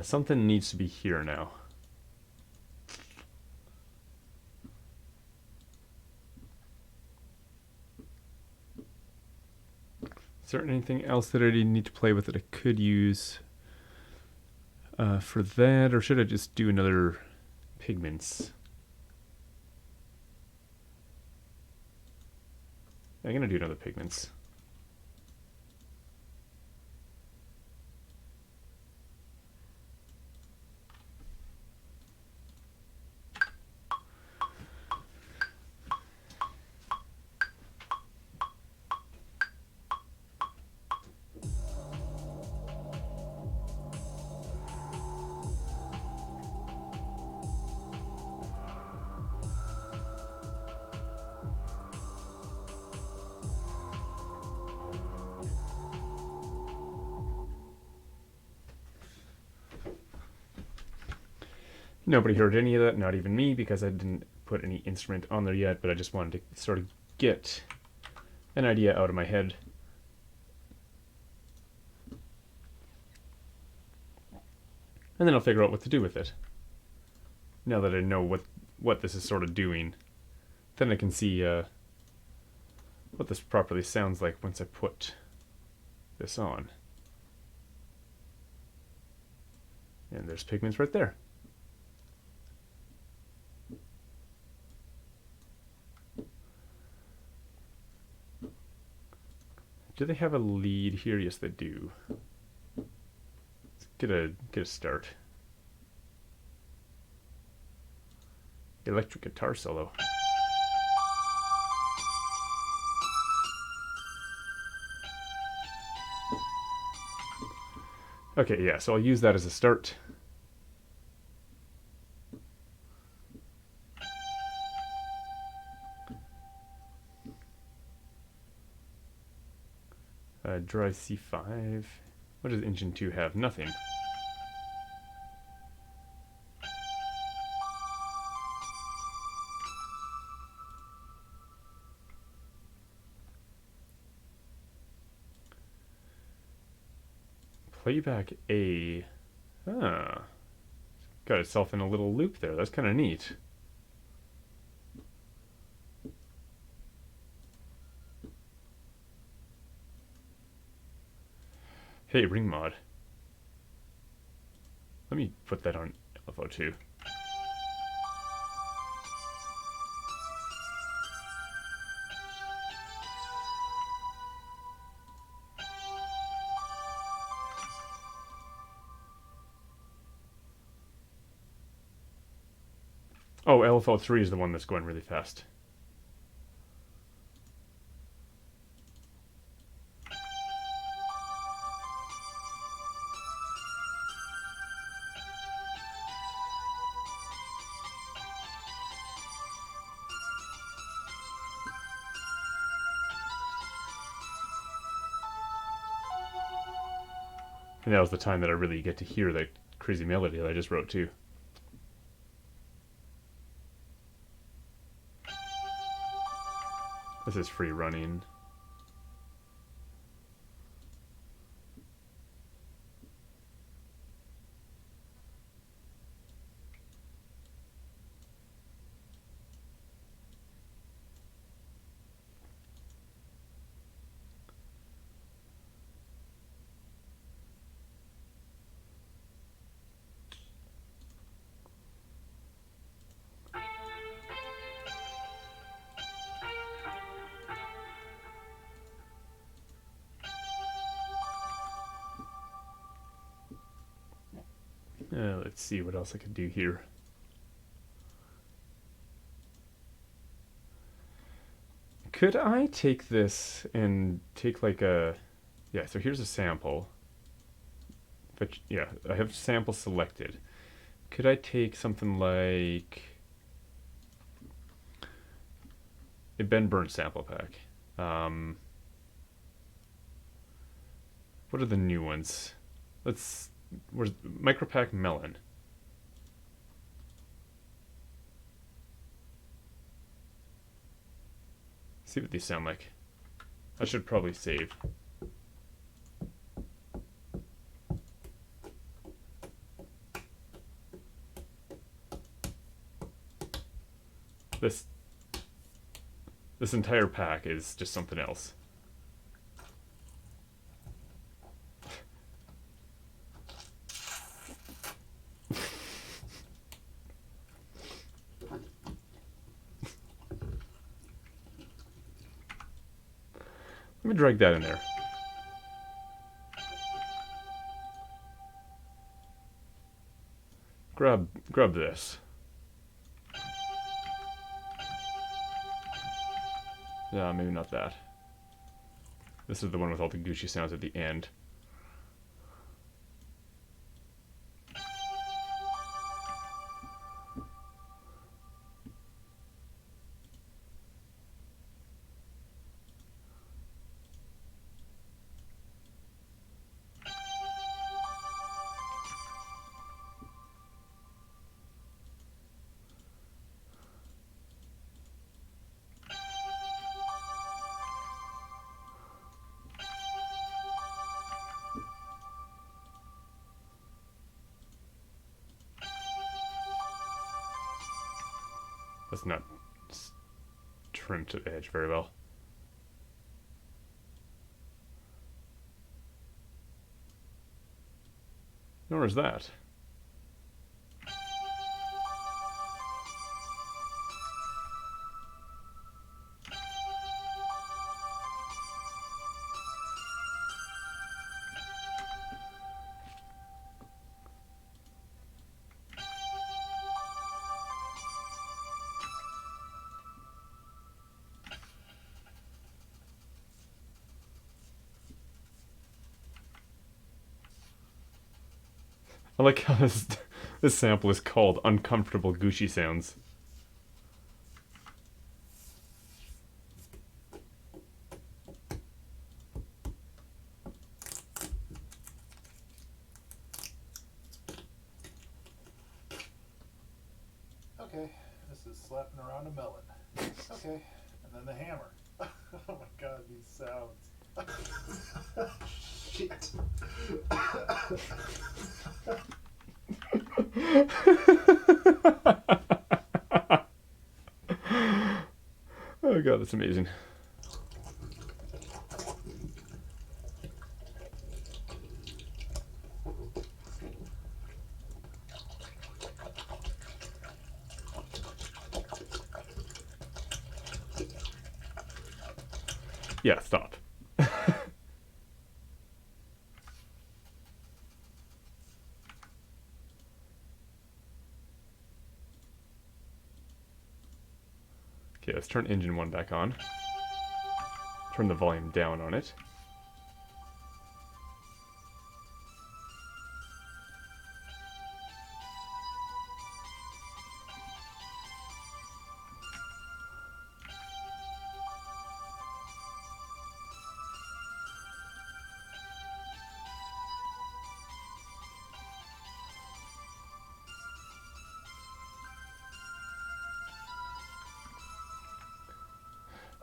Something needs to be here now. Is there anything else that I need to play with that I could use for that, or should I just do another pigments? I'm gonna do another pigments. Nobody heard any of that, not even me, because I didn't put any instrument on there yet, but I just wanted to sort of get an idea out of my head. And then I'll figure out what to do with it. Now that I know what this is sort of doing, then I can see what this properly sounds like once I put this on. And there's pigments right there. Do they have a lead here? Yes, they do. Let's get a start. Electric guitar solo. Okay, yeah, so I'll use that as a start. Dry C5. What does engine 2 have? Nothing. Playback A. Ah. Got itself in a little loop there. That's kind of neat. Hey, ring mod. Let me put that on LFO too. Oh, LFO 3 is the one that's going really fast. And that was the time that I really get to hear that crazy melody that I just wrote too. This is free running. Let's see what else I could do here. Could I take this and take like a... Yeah, so here's a sample. But yeah, I have sample selected. Could I take something like a Ben Burns sample pack? What are the new ones? Where's Micropack Melon? See what these sound like. I should probably save. This entire pack is just something else. Let me drag that in there. Grab this. Yeah, maybe not that. This is the one with all the Gucci sounds at the end. That's not trimmed to the edge very well. Nor is that. I like how this sample is called Uncomfortable Gucci Sounds. Okay, this is slapping around a melon. Okay, and then the hammer. Oh my god, these sounds. Shit. Oh god, that's amazing. Yeah, stop. Okay, let's turn engine 1 back on. Turn the volume down on it.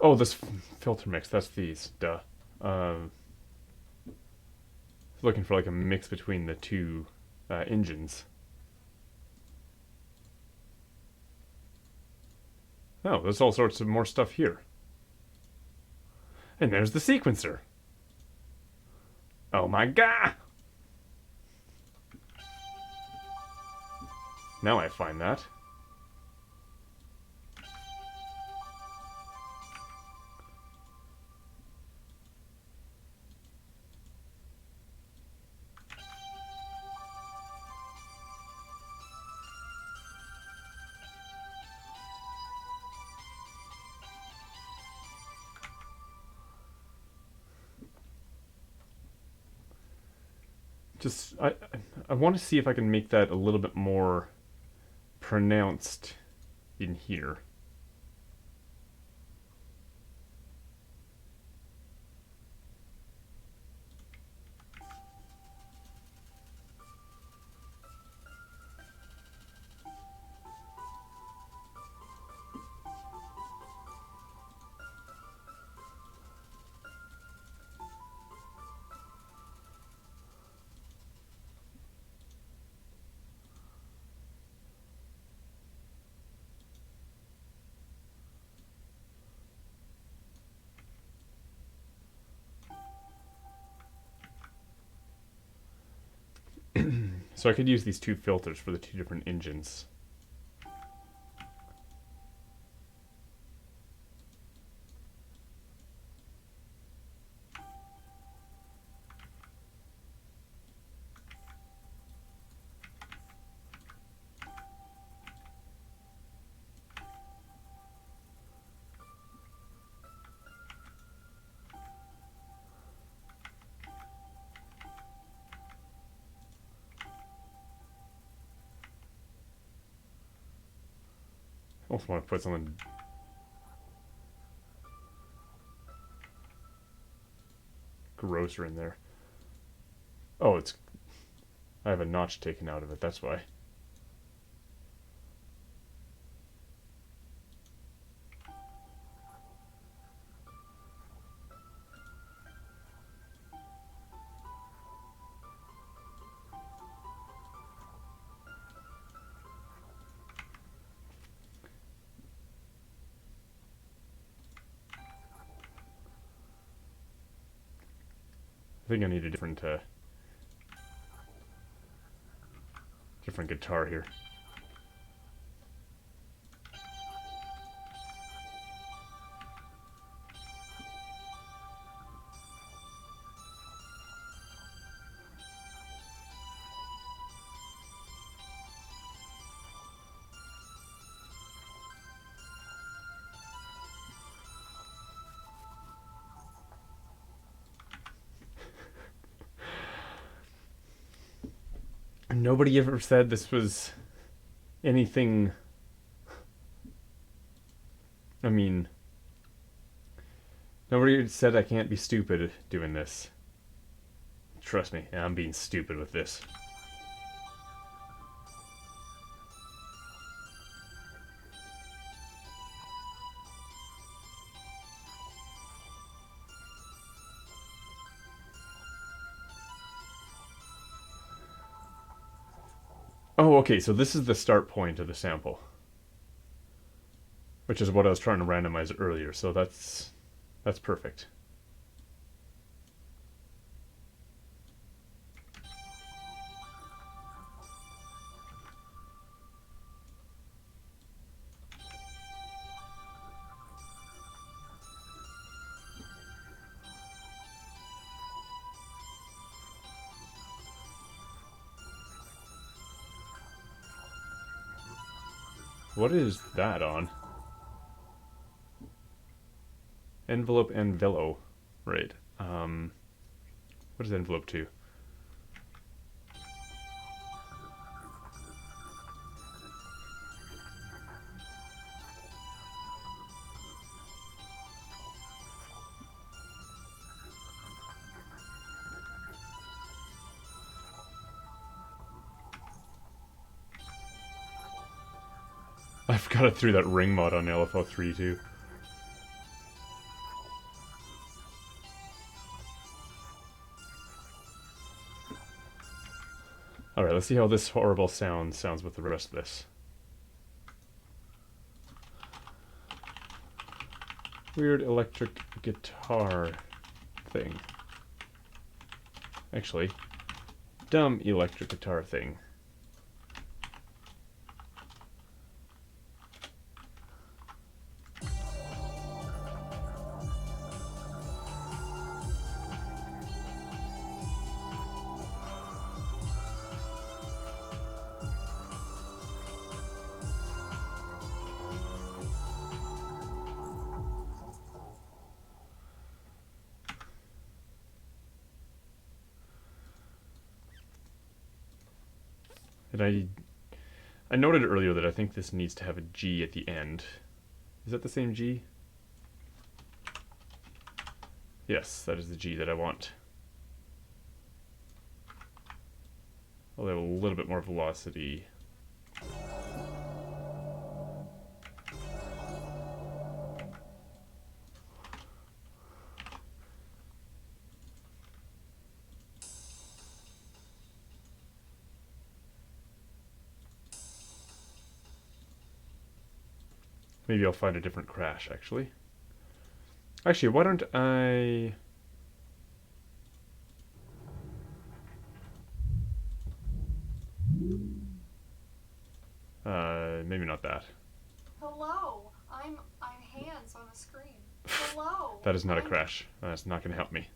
Oh, this filter mix, that's these, duh. Looking for like a mix between the two engines. Oh, there's all sorts of more stuff here. And there's the sequencer. Oh my god! Now I find that. Just, I want to see if I can make that a little bit more pronounced in here. So I could use these two filters for the two different engines. I also want to put something grosser in there. Oh, it's... I have a notch taken out of it, that's why. I think I need a different guitar here. Nobody ever said this was anything. I mean, nobody said I can't be stupid doing this. Trust me, I'm being stupid with this. Oh, okay, so this is the start point of the sample. Which is what I was trying to randomize earlier, so that's perfect. What is that on? Envelope and velo. Right. What is envelope 2? I forgot it threw that ring mod on LFO3 too. Alright, let's see how this horrible sounds with the rest of this. Weird electric guitar thing. Actually, dumb electric guitar thing. And I noted earlier that I think this needs to have a G at the end. Is that the same G? Yes, that is the G that I want. I'll have a little bit more velocity. Maybe I'll find a different crash, actually. Actually, why don't I... maybe not that. Hello, I'm hands on a screen. Hello. That is not a crash. That's not going to help me.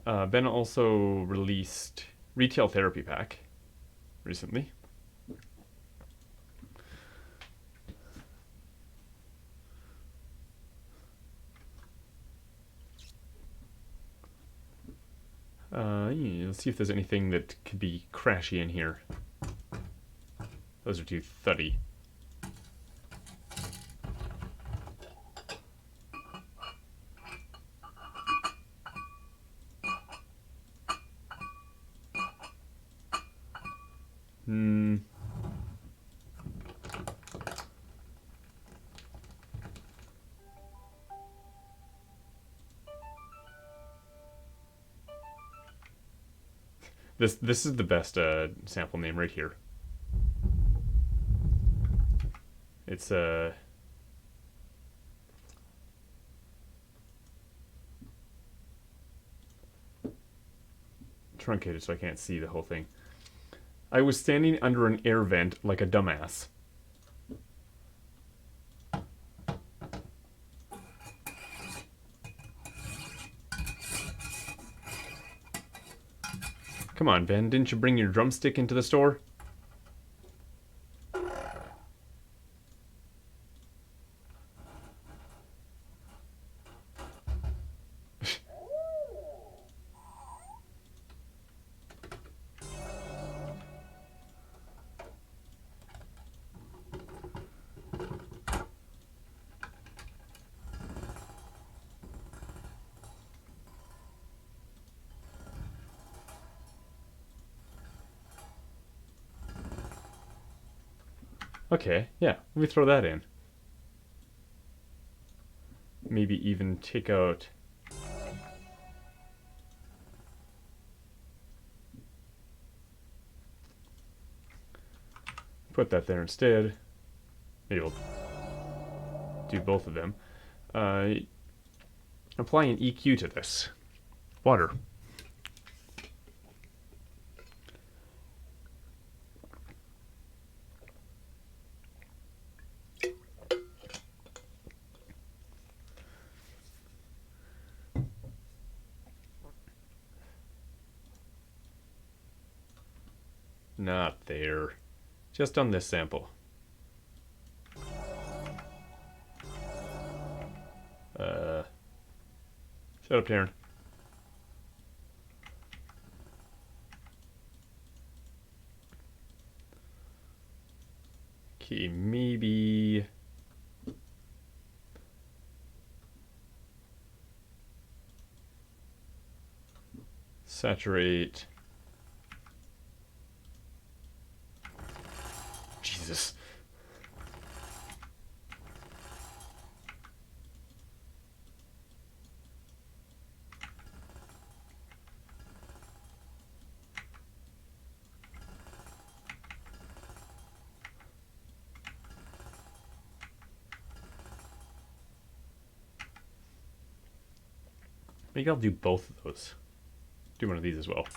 Ben also released Retail Therapy Pack recently. Yeah, let's see if there's anything that could be crashy in here. Those are too thuddy. This is the best sample name right here. It's truncated so I can't see the whole thing. I was standing under an air vent like a dumbass. Come on, Ben, didn't you bring your drumstick into the store? Okay, yeah, let me throw that in. Maybe even take out... Put that there instead. Maybe we'll do both of them. Apply an EQ to this. Water. Not there. Just on this sample. Shut up, Darren. Okay, maybe... Saturate... Jesus. Maybe I'll do both of those. Do one of these as well.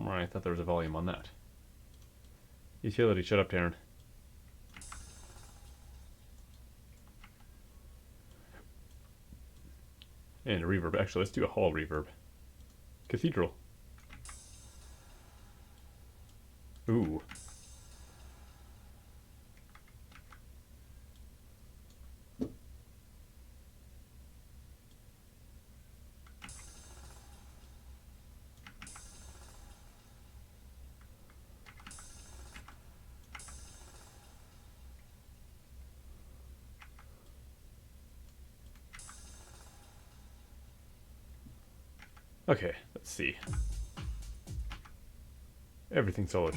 I thought there was a volume on that. Utility, shut up, Darren. And a reverb. Actually, let's do a hall reverb. Cathedral. Ooh. Okay, let's see. Everything's solid.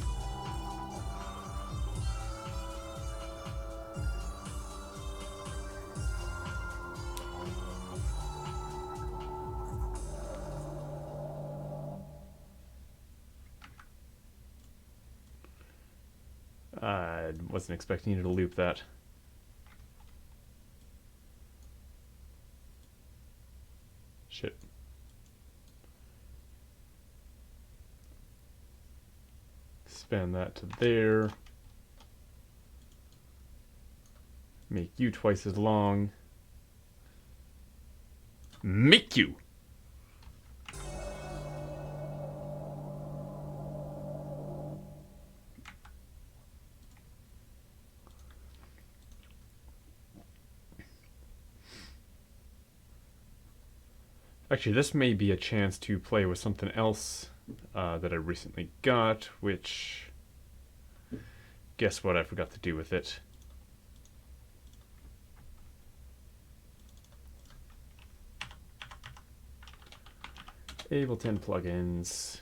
I wasn't expecting you to loop that. Shit. Expand that to there. Make you twice as long. Make you! Actually, this may be a chance to play with something else that I recently got, which... Guess what I forgot to do with it. Ableton plugins.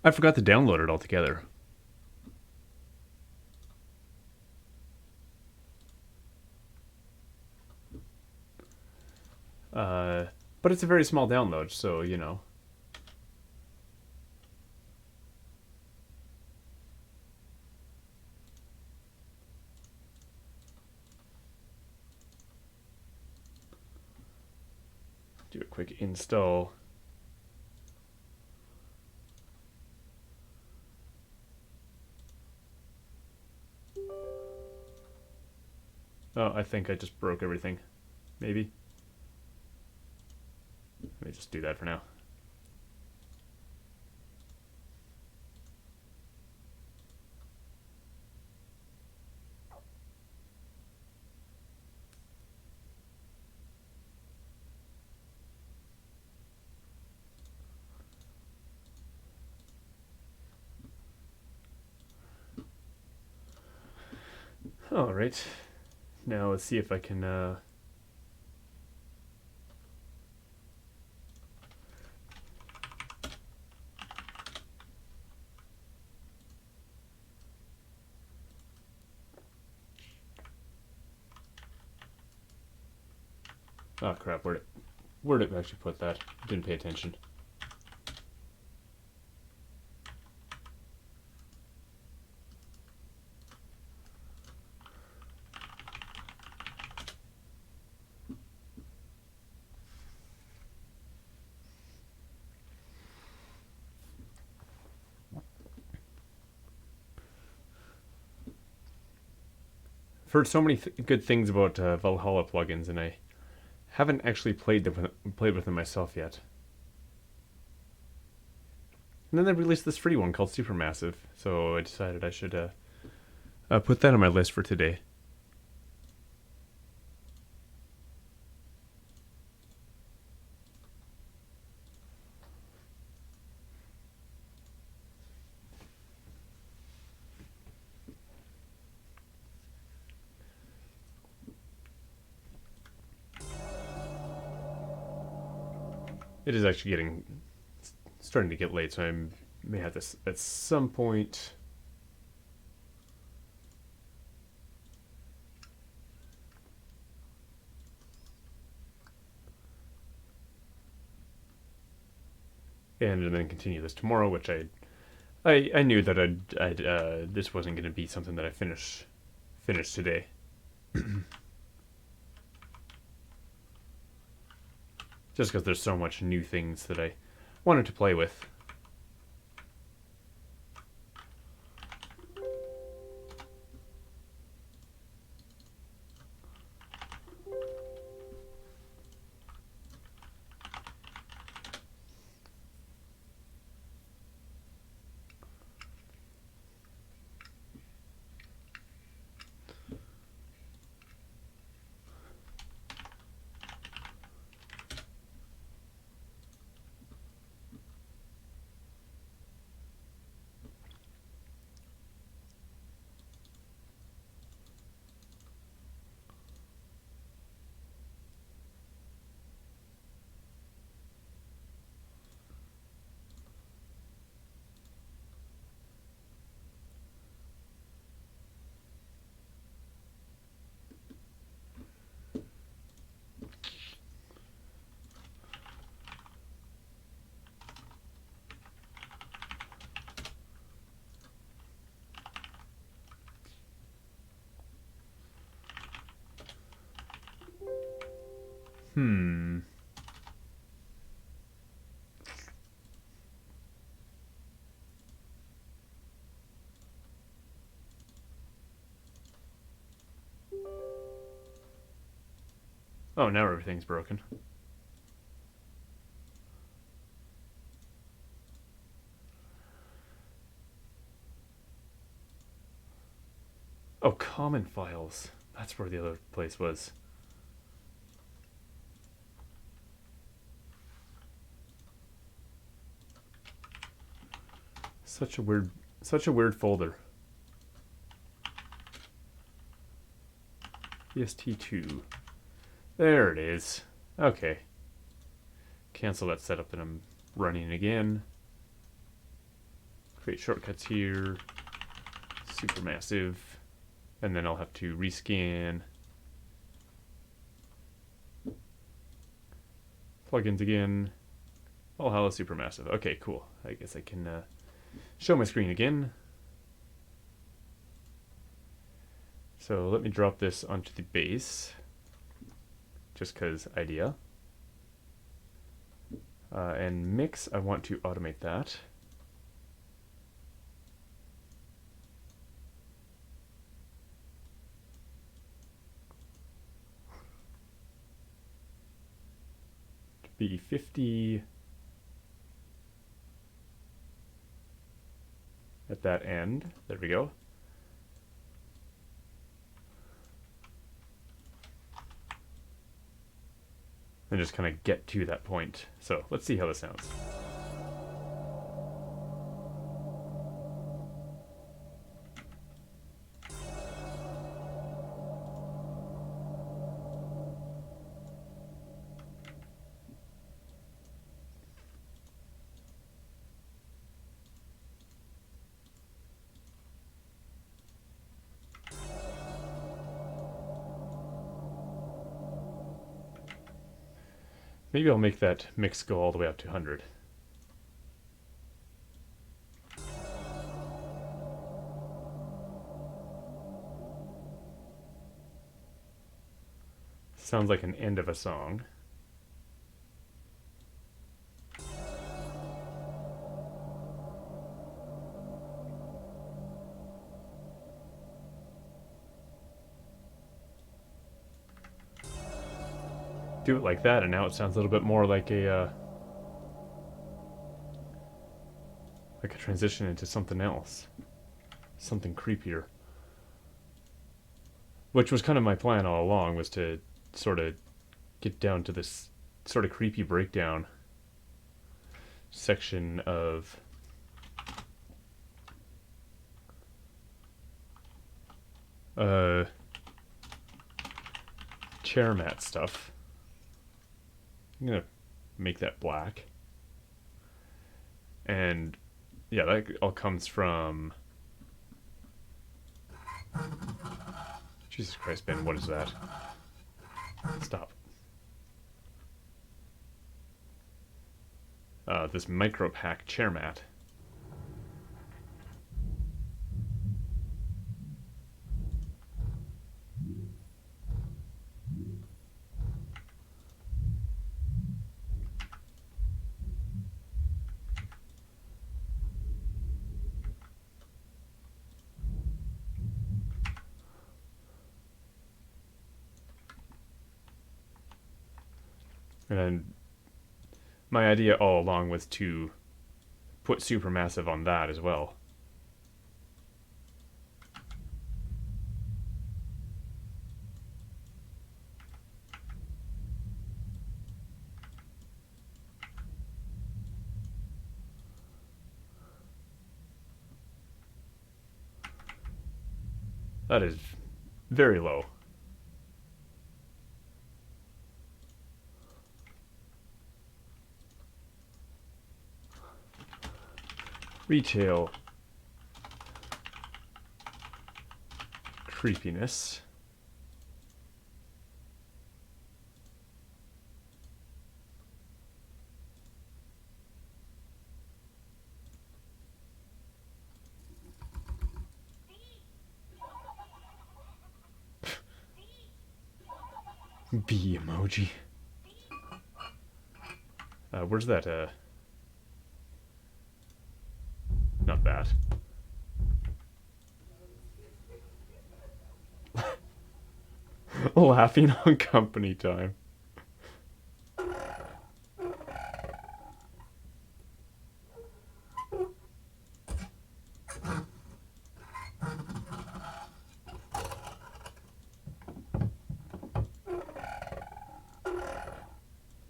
I forgot to download it altogether. But it's a very small download, so, you know. Do a quick install. Oh, I think I just broke everything. Maybe. Let me just do that for now. Alright. Now let's see if I can, oh crap, where'd it actually put that? Didn't pay attention. I've heard so many good things about Valhalla plugins, and I haven't actually played with them myself yet. And then they released this free one called Supermassive, so I decided I should put that on my list for today. It is actually starting to get late, so I may have to at some point. And then continue this tomorrow, which I knew that this wasn't going to be something that I finish today. Just because there's so much new things that I wanted to play with. Oh, now everything's broken. Oh, common files. That's where the other place was. Such a weird folder. EST2. There it is. Okay. Cancel that setup that I'm running again. Create shortcuts here. Supermassive. And then I'll have to rescan. Plugins again. Valhalla Supermassive. Okay, cool. I guess I can show my screen again. So let me drop this onto the base. Just because idea. And mix, I want to automate that. Be 50 at that end. There we go. And just kind of get to that point. So let's see how this sounds. Maybe I'll make that mix go all the way up to 100. Sounds like an end of a song. Do it like that, and now it sounds a little bit more like a transition into something else, something creepier. Which was kind of my plan all along, was to sort of get down to this sort of creepy breakdown section of chair mat stuff. I'm gonna make that black, and yeah, that all comes from Jesus Christ, Ben, what is that? Stop. This micro pack chair mat. And my idea all along was to put Supermassive on that as well. That is very low. Retail creepiness. Bee emoji. Where's that? Not that. Laughing on company time.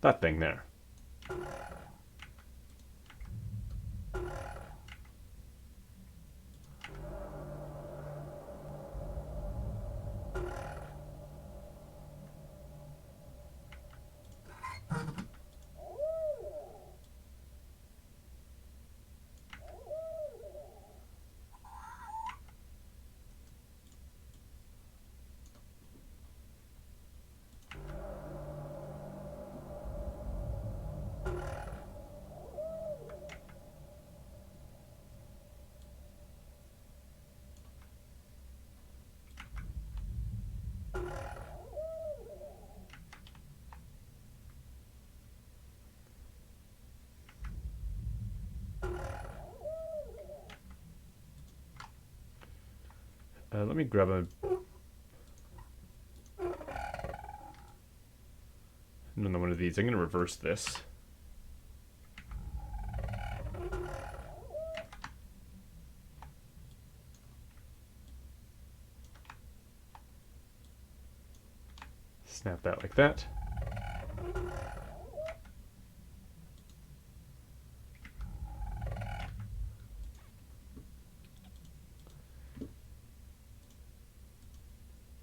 That thing there. Let me grab another one of these. I'm going to reverse this. Snap that like that.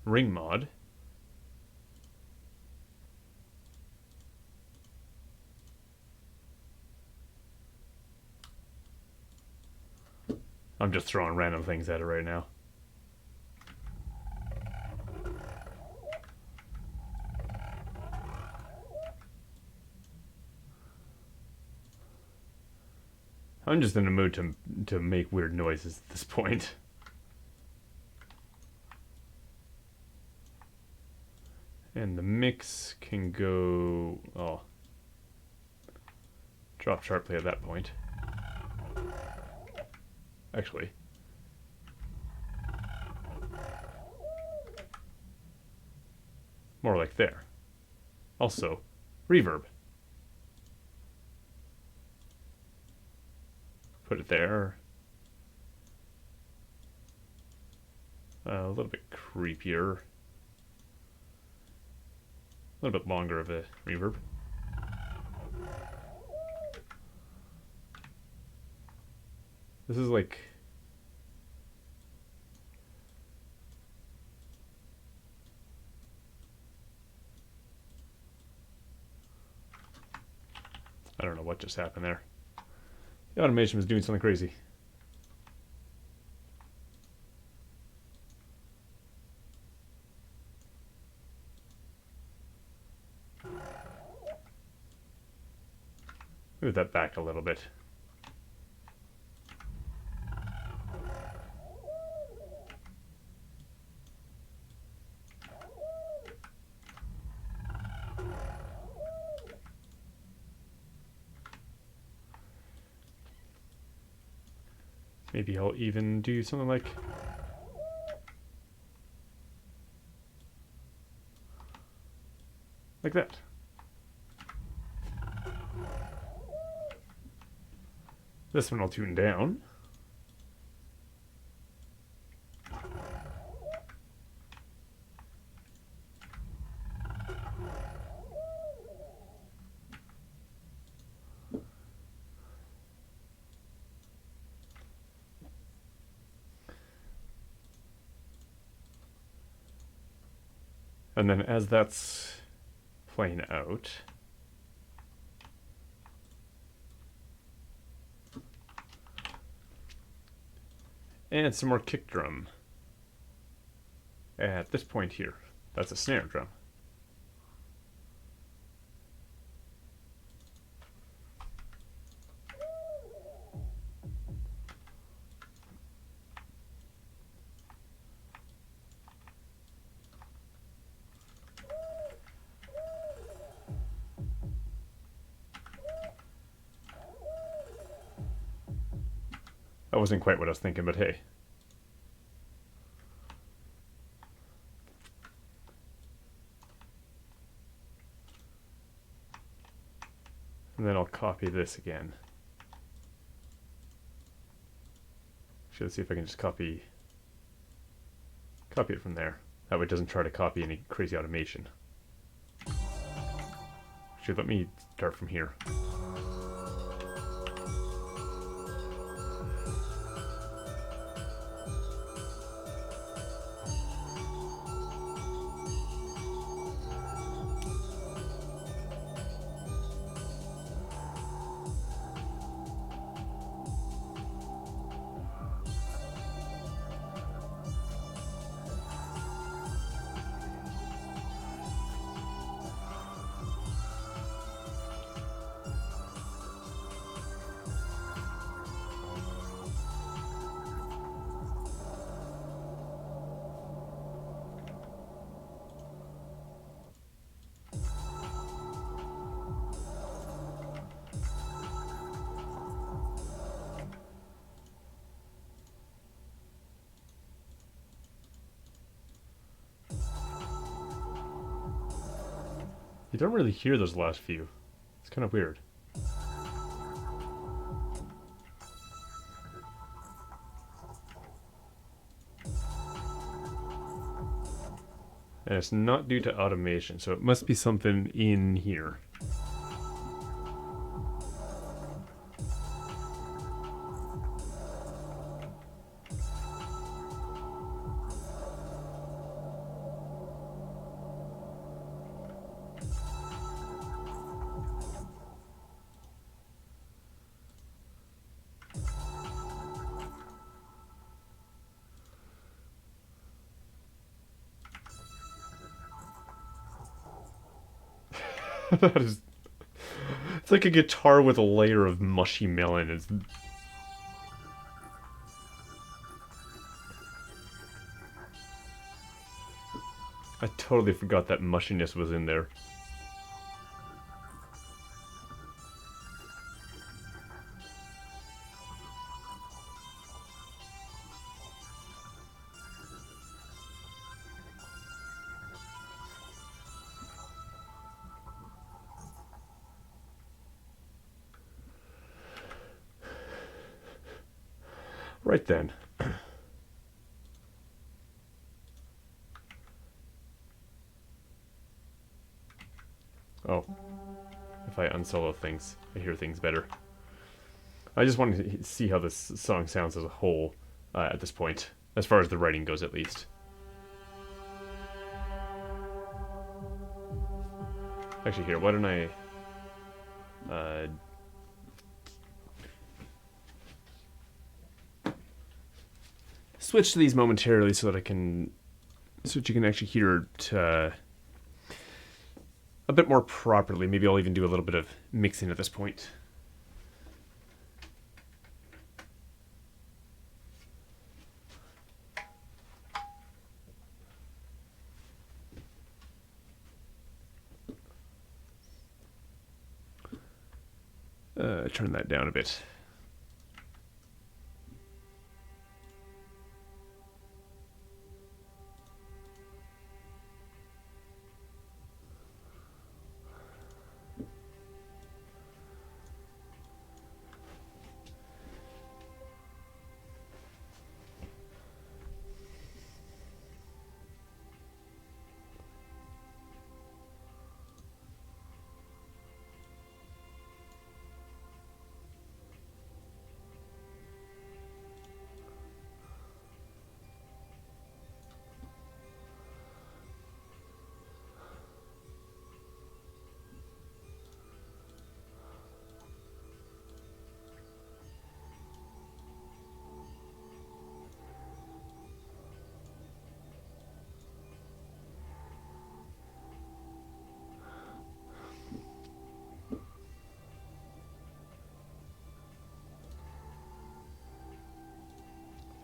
Ring mod. I'm just throwing random things at it right now. I'm just in the mood to make weird noises at this point. And the mix can go... oh. Drop sharply at that point. Actually. More like there. Also, reverb. Put it there. A little bit creepier. A little bit longer of a reverb. This is like... I don't know what just happened there. The automation was doing something crazy. Move that back a little bit. Maybe I'll even do something like... like that. This one I'll tune down. And then as that's playing out, and some more kick drum at this point here. That's a snare drum. That wasn't quite what I was thinking, but hey. And then I'll copy this again. Actually, let's see if I can just copy it from there. That way it doesn't try to copy any crazy automation. Actually, let me start from here. You don't really hear those last few. It's kind of weird. And it's not due to automation, so it must be something in here. That is... It's like a guitar with a layer of mushy melon. It's I totally forgot that mushiness was in there. Right then. Oh. If I unsolo things, I hear things better. I just wanted to see how this song sounds as a whole at this point, as far as the writing goes at least. Actually, here, why don't I... switch to these momentarily so that I can... so that you can actually hear it a bit more properly. Maybe I'll even do a little bit of mixing at this point. Turn that down a bit.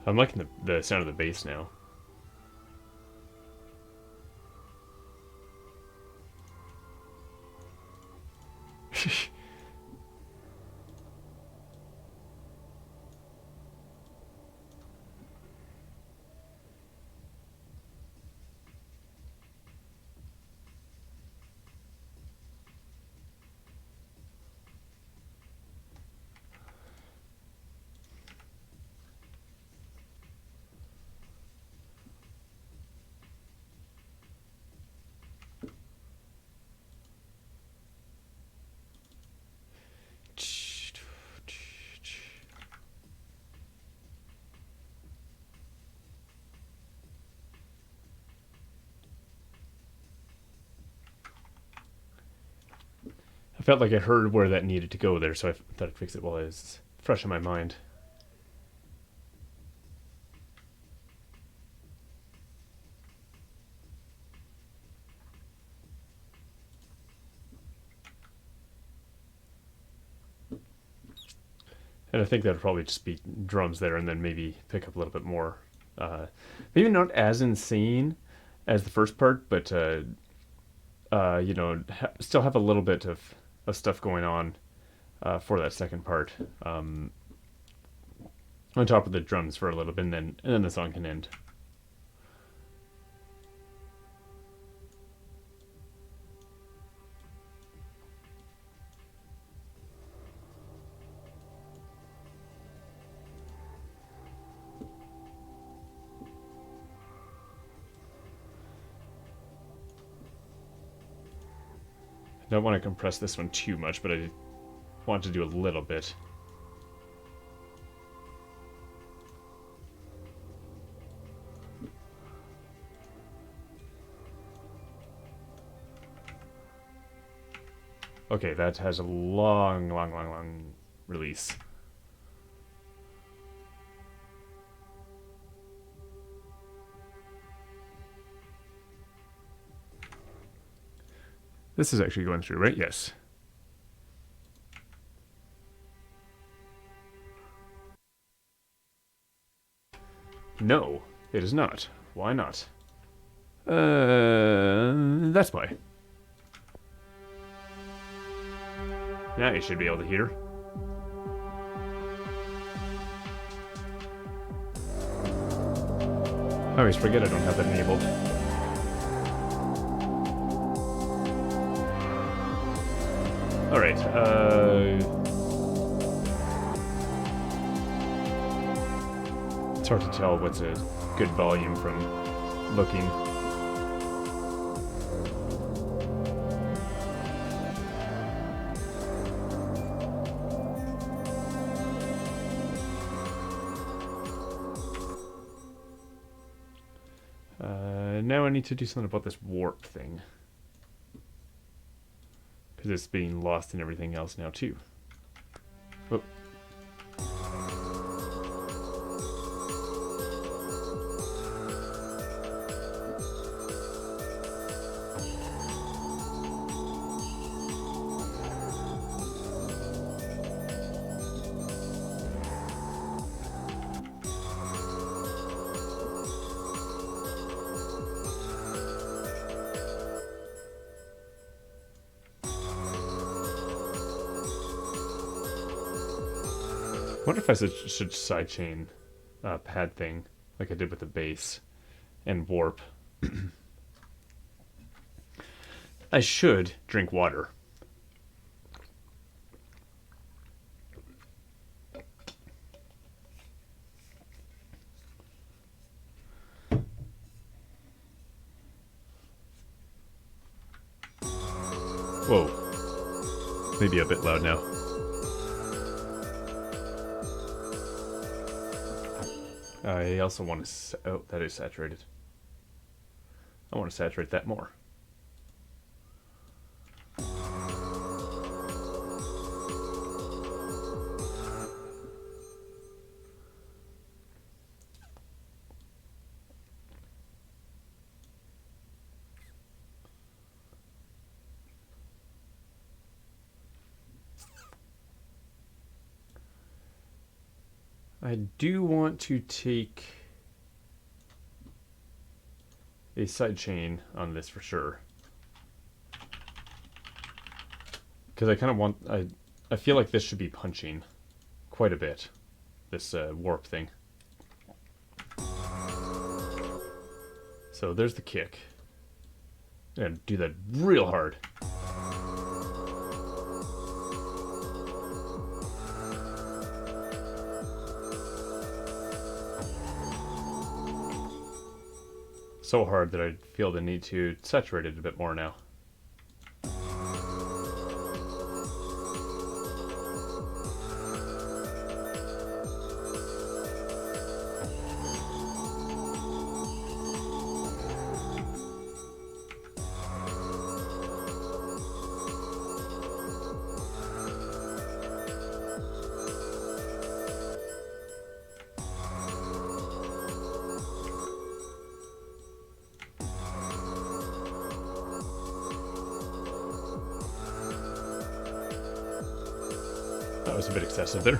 I'm liking the sound of the bass now. I felt like I heard where that needed to go there, so I thought I'd fix it while it was fresh in my mind. And I think that would probably just be drums there, and then maybe pick up a little bit more. Maybe not as insane as the first part, but you know, still have a little bit of stuff going on for that second part. On top of the drums for a little bit, and then the song can end. I don't want to compress this one too much, but I want to do a little bit. Okay, that has a long release. This is actually going through, right? Yes. No, it is not. Why not? That's why. Now you should be able to hear. I always forget I don't have that enabled. Alright, it's hard to tell what's a good volume from looking. Now I need to do something about this warp thing. Because it's being lost in everything else now too. Oh. I wonder if I should sidechain pad thing like I did with the bass and warp. I should drink water. Whoa. Maybe a bit loud now. I also want to... Oh, that is saturated. I want to saturate that more. I do want to take a sidechain on this for sure. Because I kind of want... I feel like this should be punching quite a bit. This warp thing. So there's the kick. And do that real hard. So hard that I feel the need to saturate it a bit more now. That was a bit excessive there.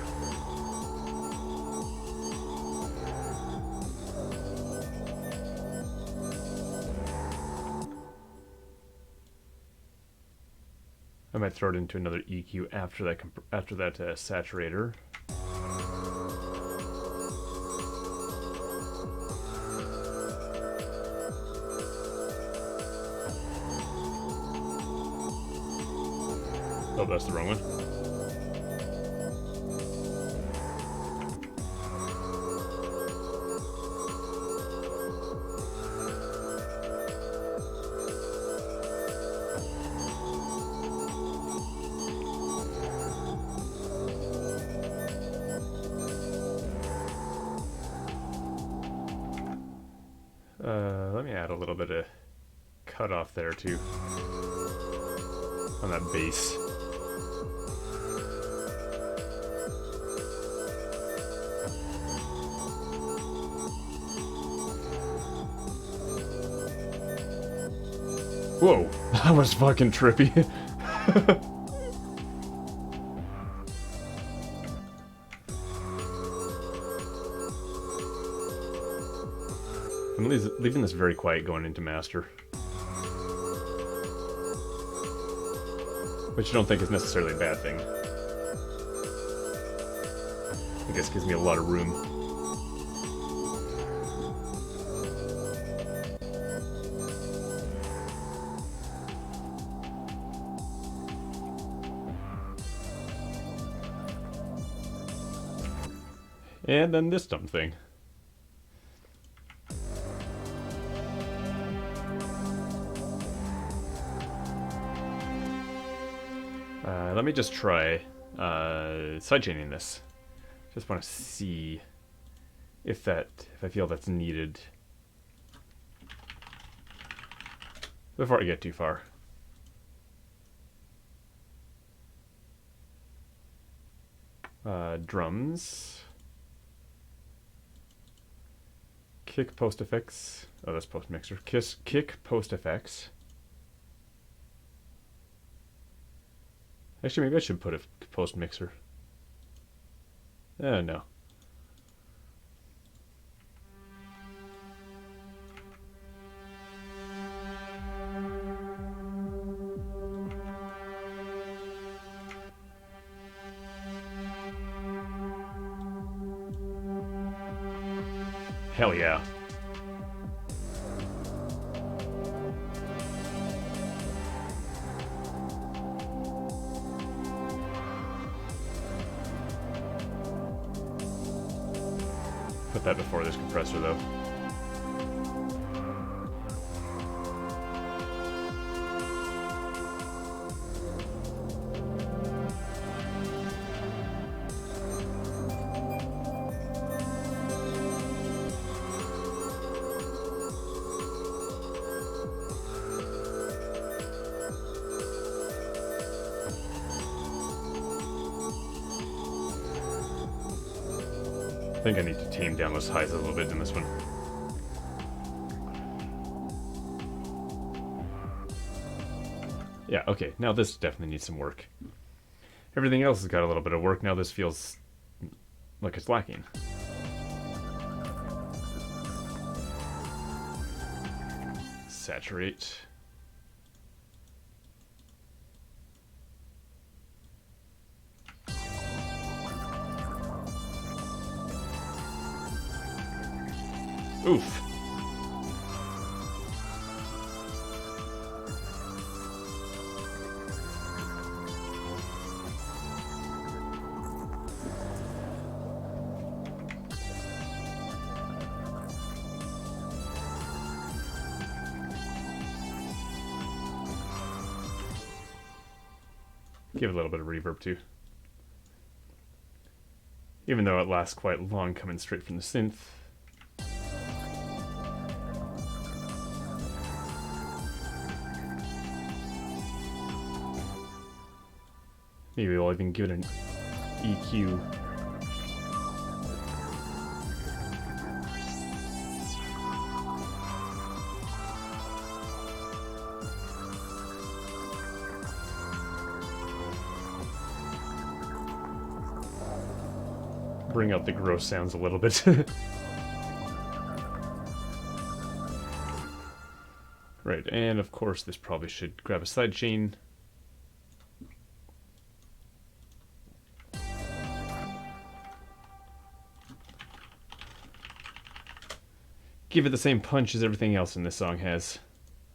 I might throw it into another EQ after that saturator. Oh, that's the wrong one. Let me add a little bit of cutoff there too on that bass. Whoa, that was fucking trippy. I'm leaving this very quiet going into master. which I don't think is necessarily a bad thing. I guess gives me a lot of room. And then this dumb thing. Let me just try sidechaining this. Just want to see if I feel that's needed before I get too far. Drums. Kick post effects. Oh, that's post mixer. Kick post effects. Actually, maybe I should put a post mixer. No. Hell yeah. Put that before this compressor, though. I think I need to tame down those highs a little bit in this one. Yeah, okay, now this definitely needs some work. Everything else has got a little bit of work, now this feels like it's lacking. Saturate. Oof. Give it a little bit of reverb too. Even though it lasts quite long coming straight from the synth. Maybe we'll even give it an EQ. Bring out the gross sounds a little bit. Right, and of course this probably should grab a sidechain. Give it the same punch as everything else in this song has.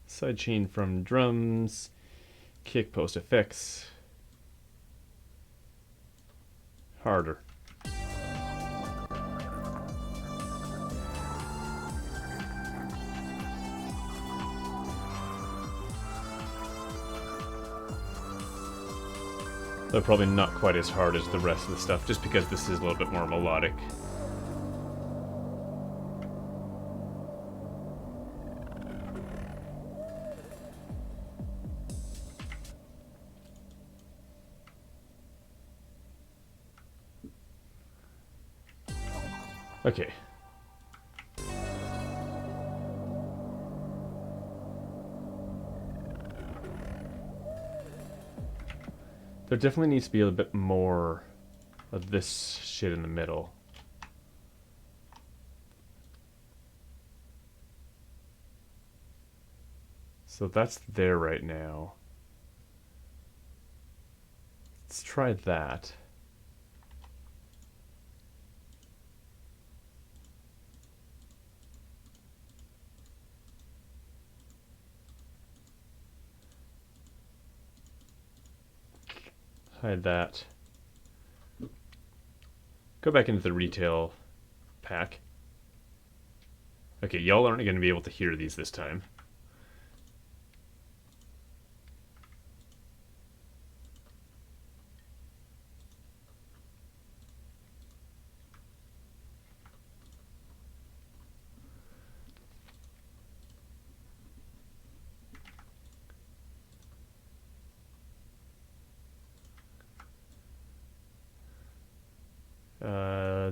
Sidechain from drums, kick post effects. Harder. Though probably not quite as hard as the rest of the stuff, just because this is a little bit more melodic. Okay. There definitely needs to be a bit more of this shit in the middle. So that's there right now. Let's try that. Hide that. Go back into the retail pack. Okay, y'all aren't going to be able to hear these this time.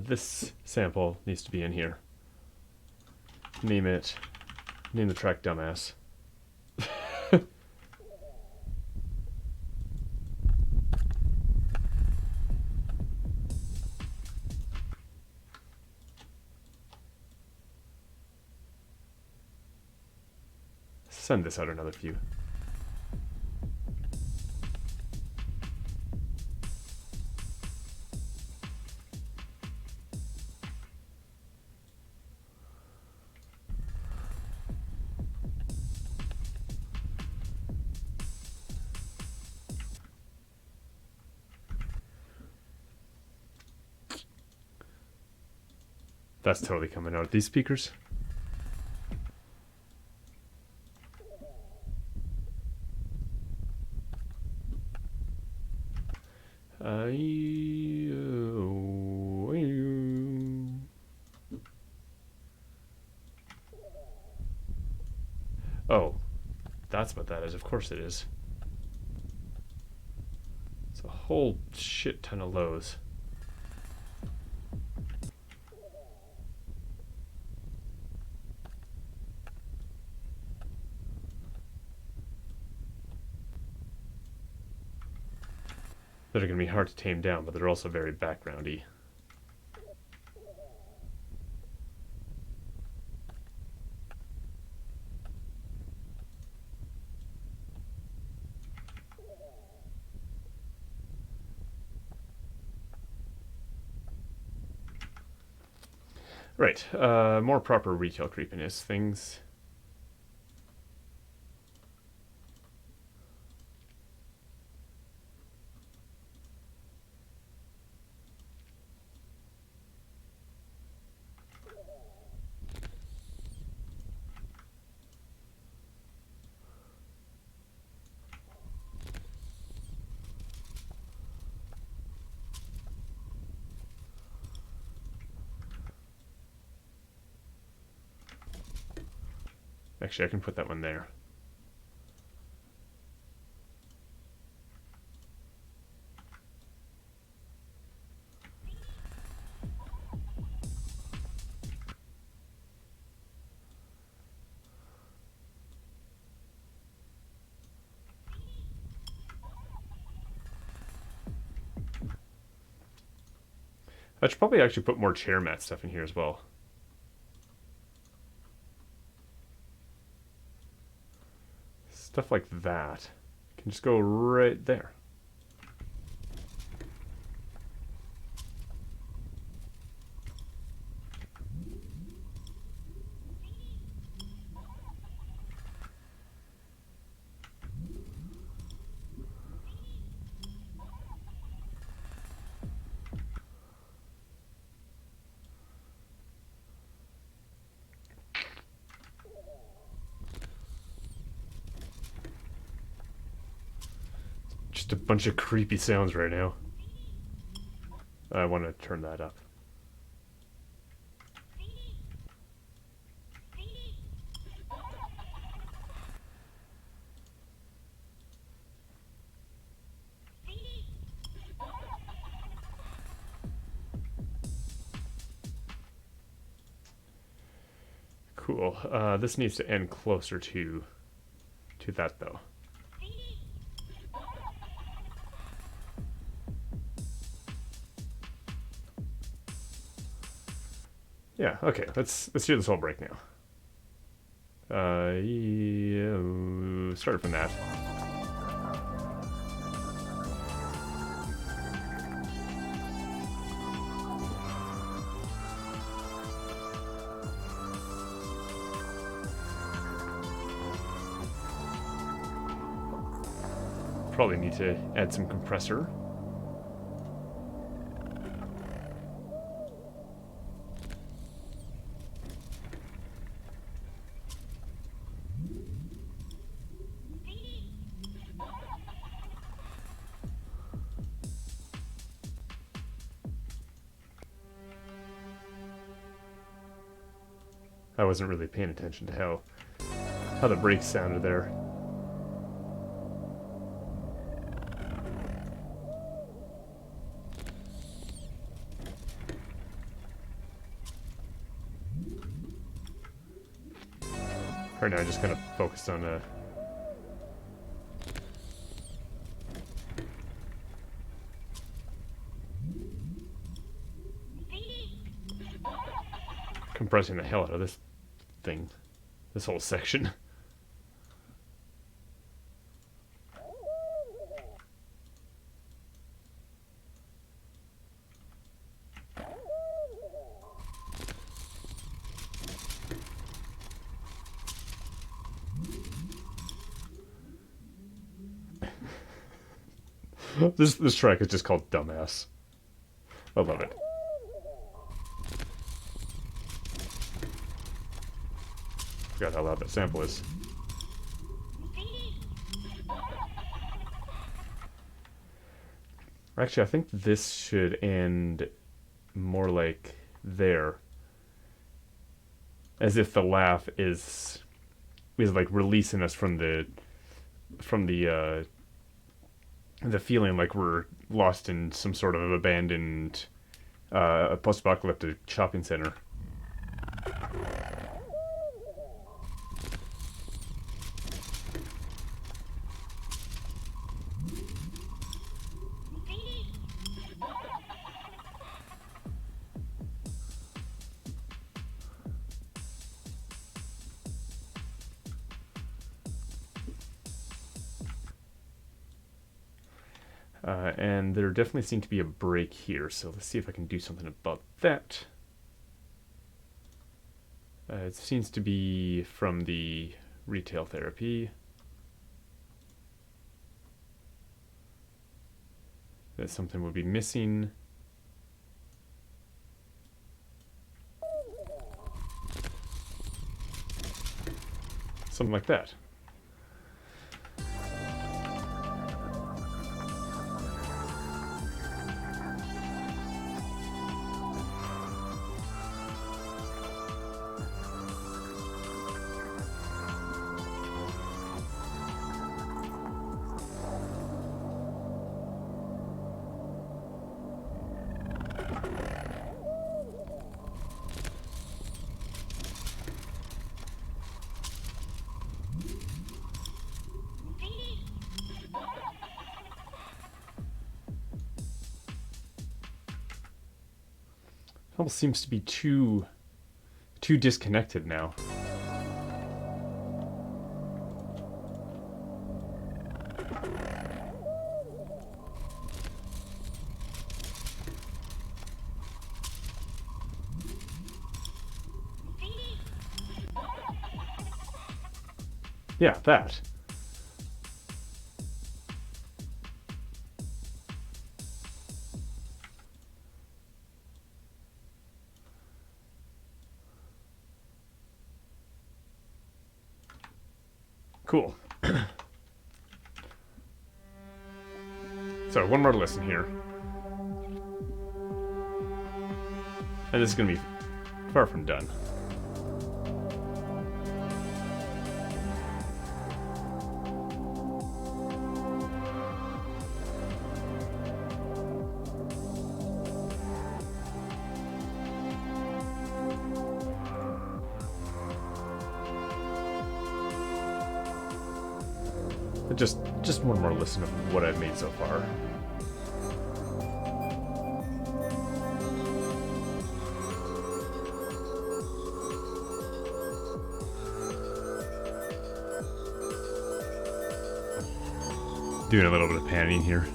This sample needs to be in here. Name it. Name the track Dumbass. Send this out another few. That's totally coming out of these speakers. Oh, that's what that is. Of course it is. It's a whole shit ton of lows. That are going to be hard to tame down, but they're also very backgroundy. Right, more proper retail creepiness things. Actually, I can put that one there. I should probably actually put more chair mat stuff in here as well. Stuff like that can just go right there. Just a bunch of creepy sounds right now. I want to turn that up. Cool. This needs to end closer to that though. Yeah, okay, let's do this whole break now. Yeah, start from that. Probably need to add some compressor. I wasn't really paying attention to how the brakes sounded there. Right now, I just kind of focused on compressing the hell out of this thing, this whole section. This track is just called Dumbass. I love it. Forgot how loud that sample is. Actually, I think this should end more like there. As if the laugh is like releasing us from the feeling like we're lost in some sort of abandoned post-apocalyptic shopping center. And there definitely seemed to be a break here, so let's see if I can do something about that. It seems to be from the retail therapy. That something would be missing. Something like that. Almost seems to be too disconnected now. Yeah, that. Cool. So, one more to listen here. And this is going to be far from done. Just one more listen of what I've made so far. Doing a little bit of panning here.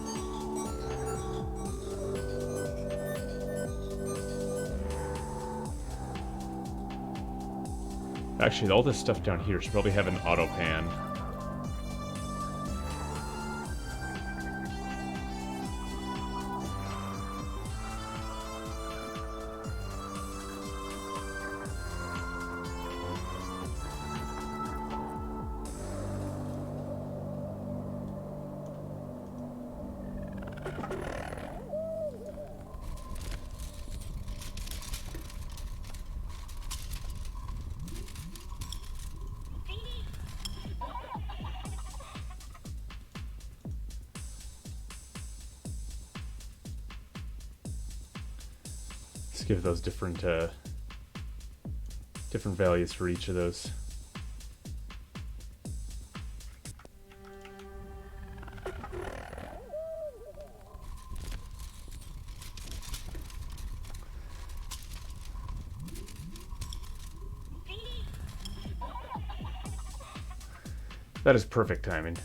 Actually, all this stuff down here should probably have an auto pan. Let's give those different different values for each of those. That is perfect timing.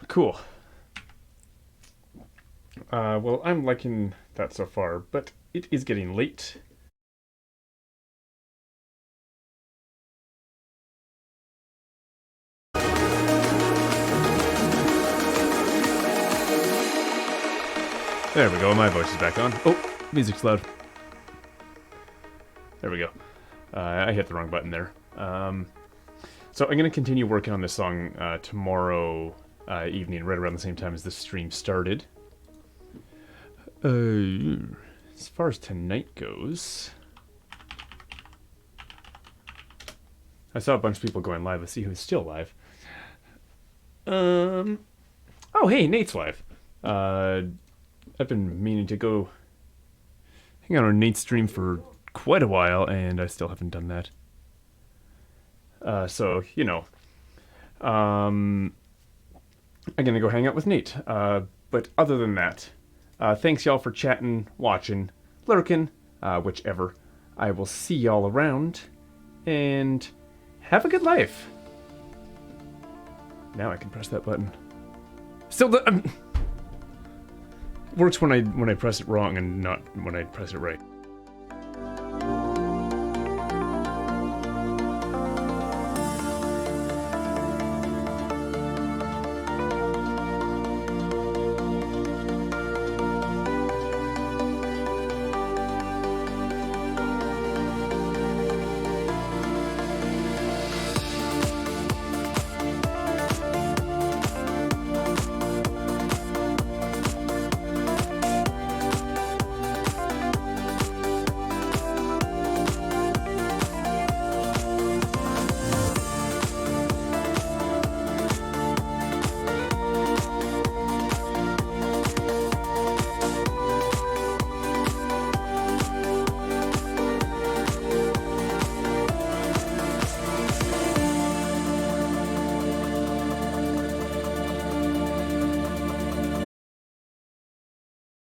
Cool. Well, I'm liking that so far, but it is getting late. There we go, my voice is back on. Oh, music's loud. There we go. I hit the wrong button there. So I'm going to continue working on this song tomorrow evening, right around the same time as the stream started. As far as tonight goes, I saw a bunch of people going live. Let's see who's still live. Oh, hey, Nate's live. I've been meaning to go hang out on Nate's stream for quite a while, and I still haven't done that. So, you know, I'm gonna go hang out with Nate. But other than that, thanks y'all for chatting, watching, lurking, whichever. I will see y'all around, and have a good life. Now I can press that button. Still, works when I press it wrong and not when I press it right.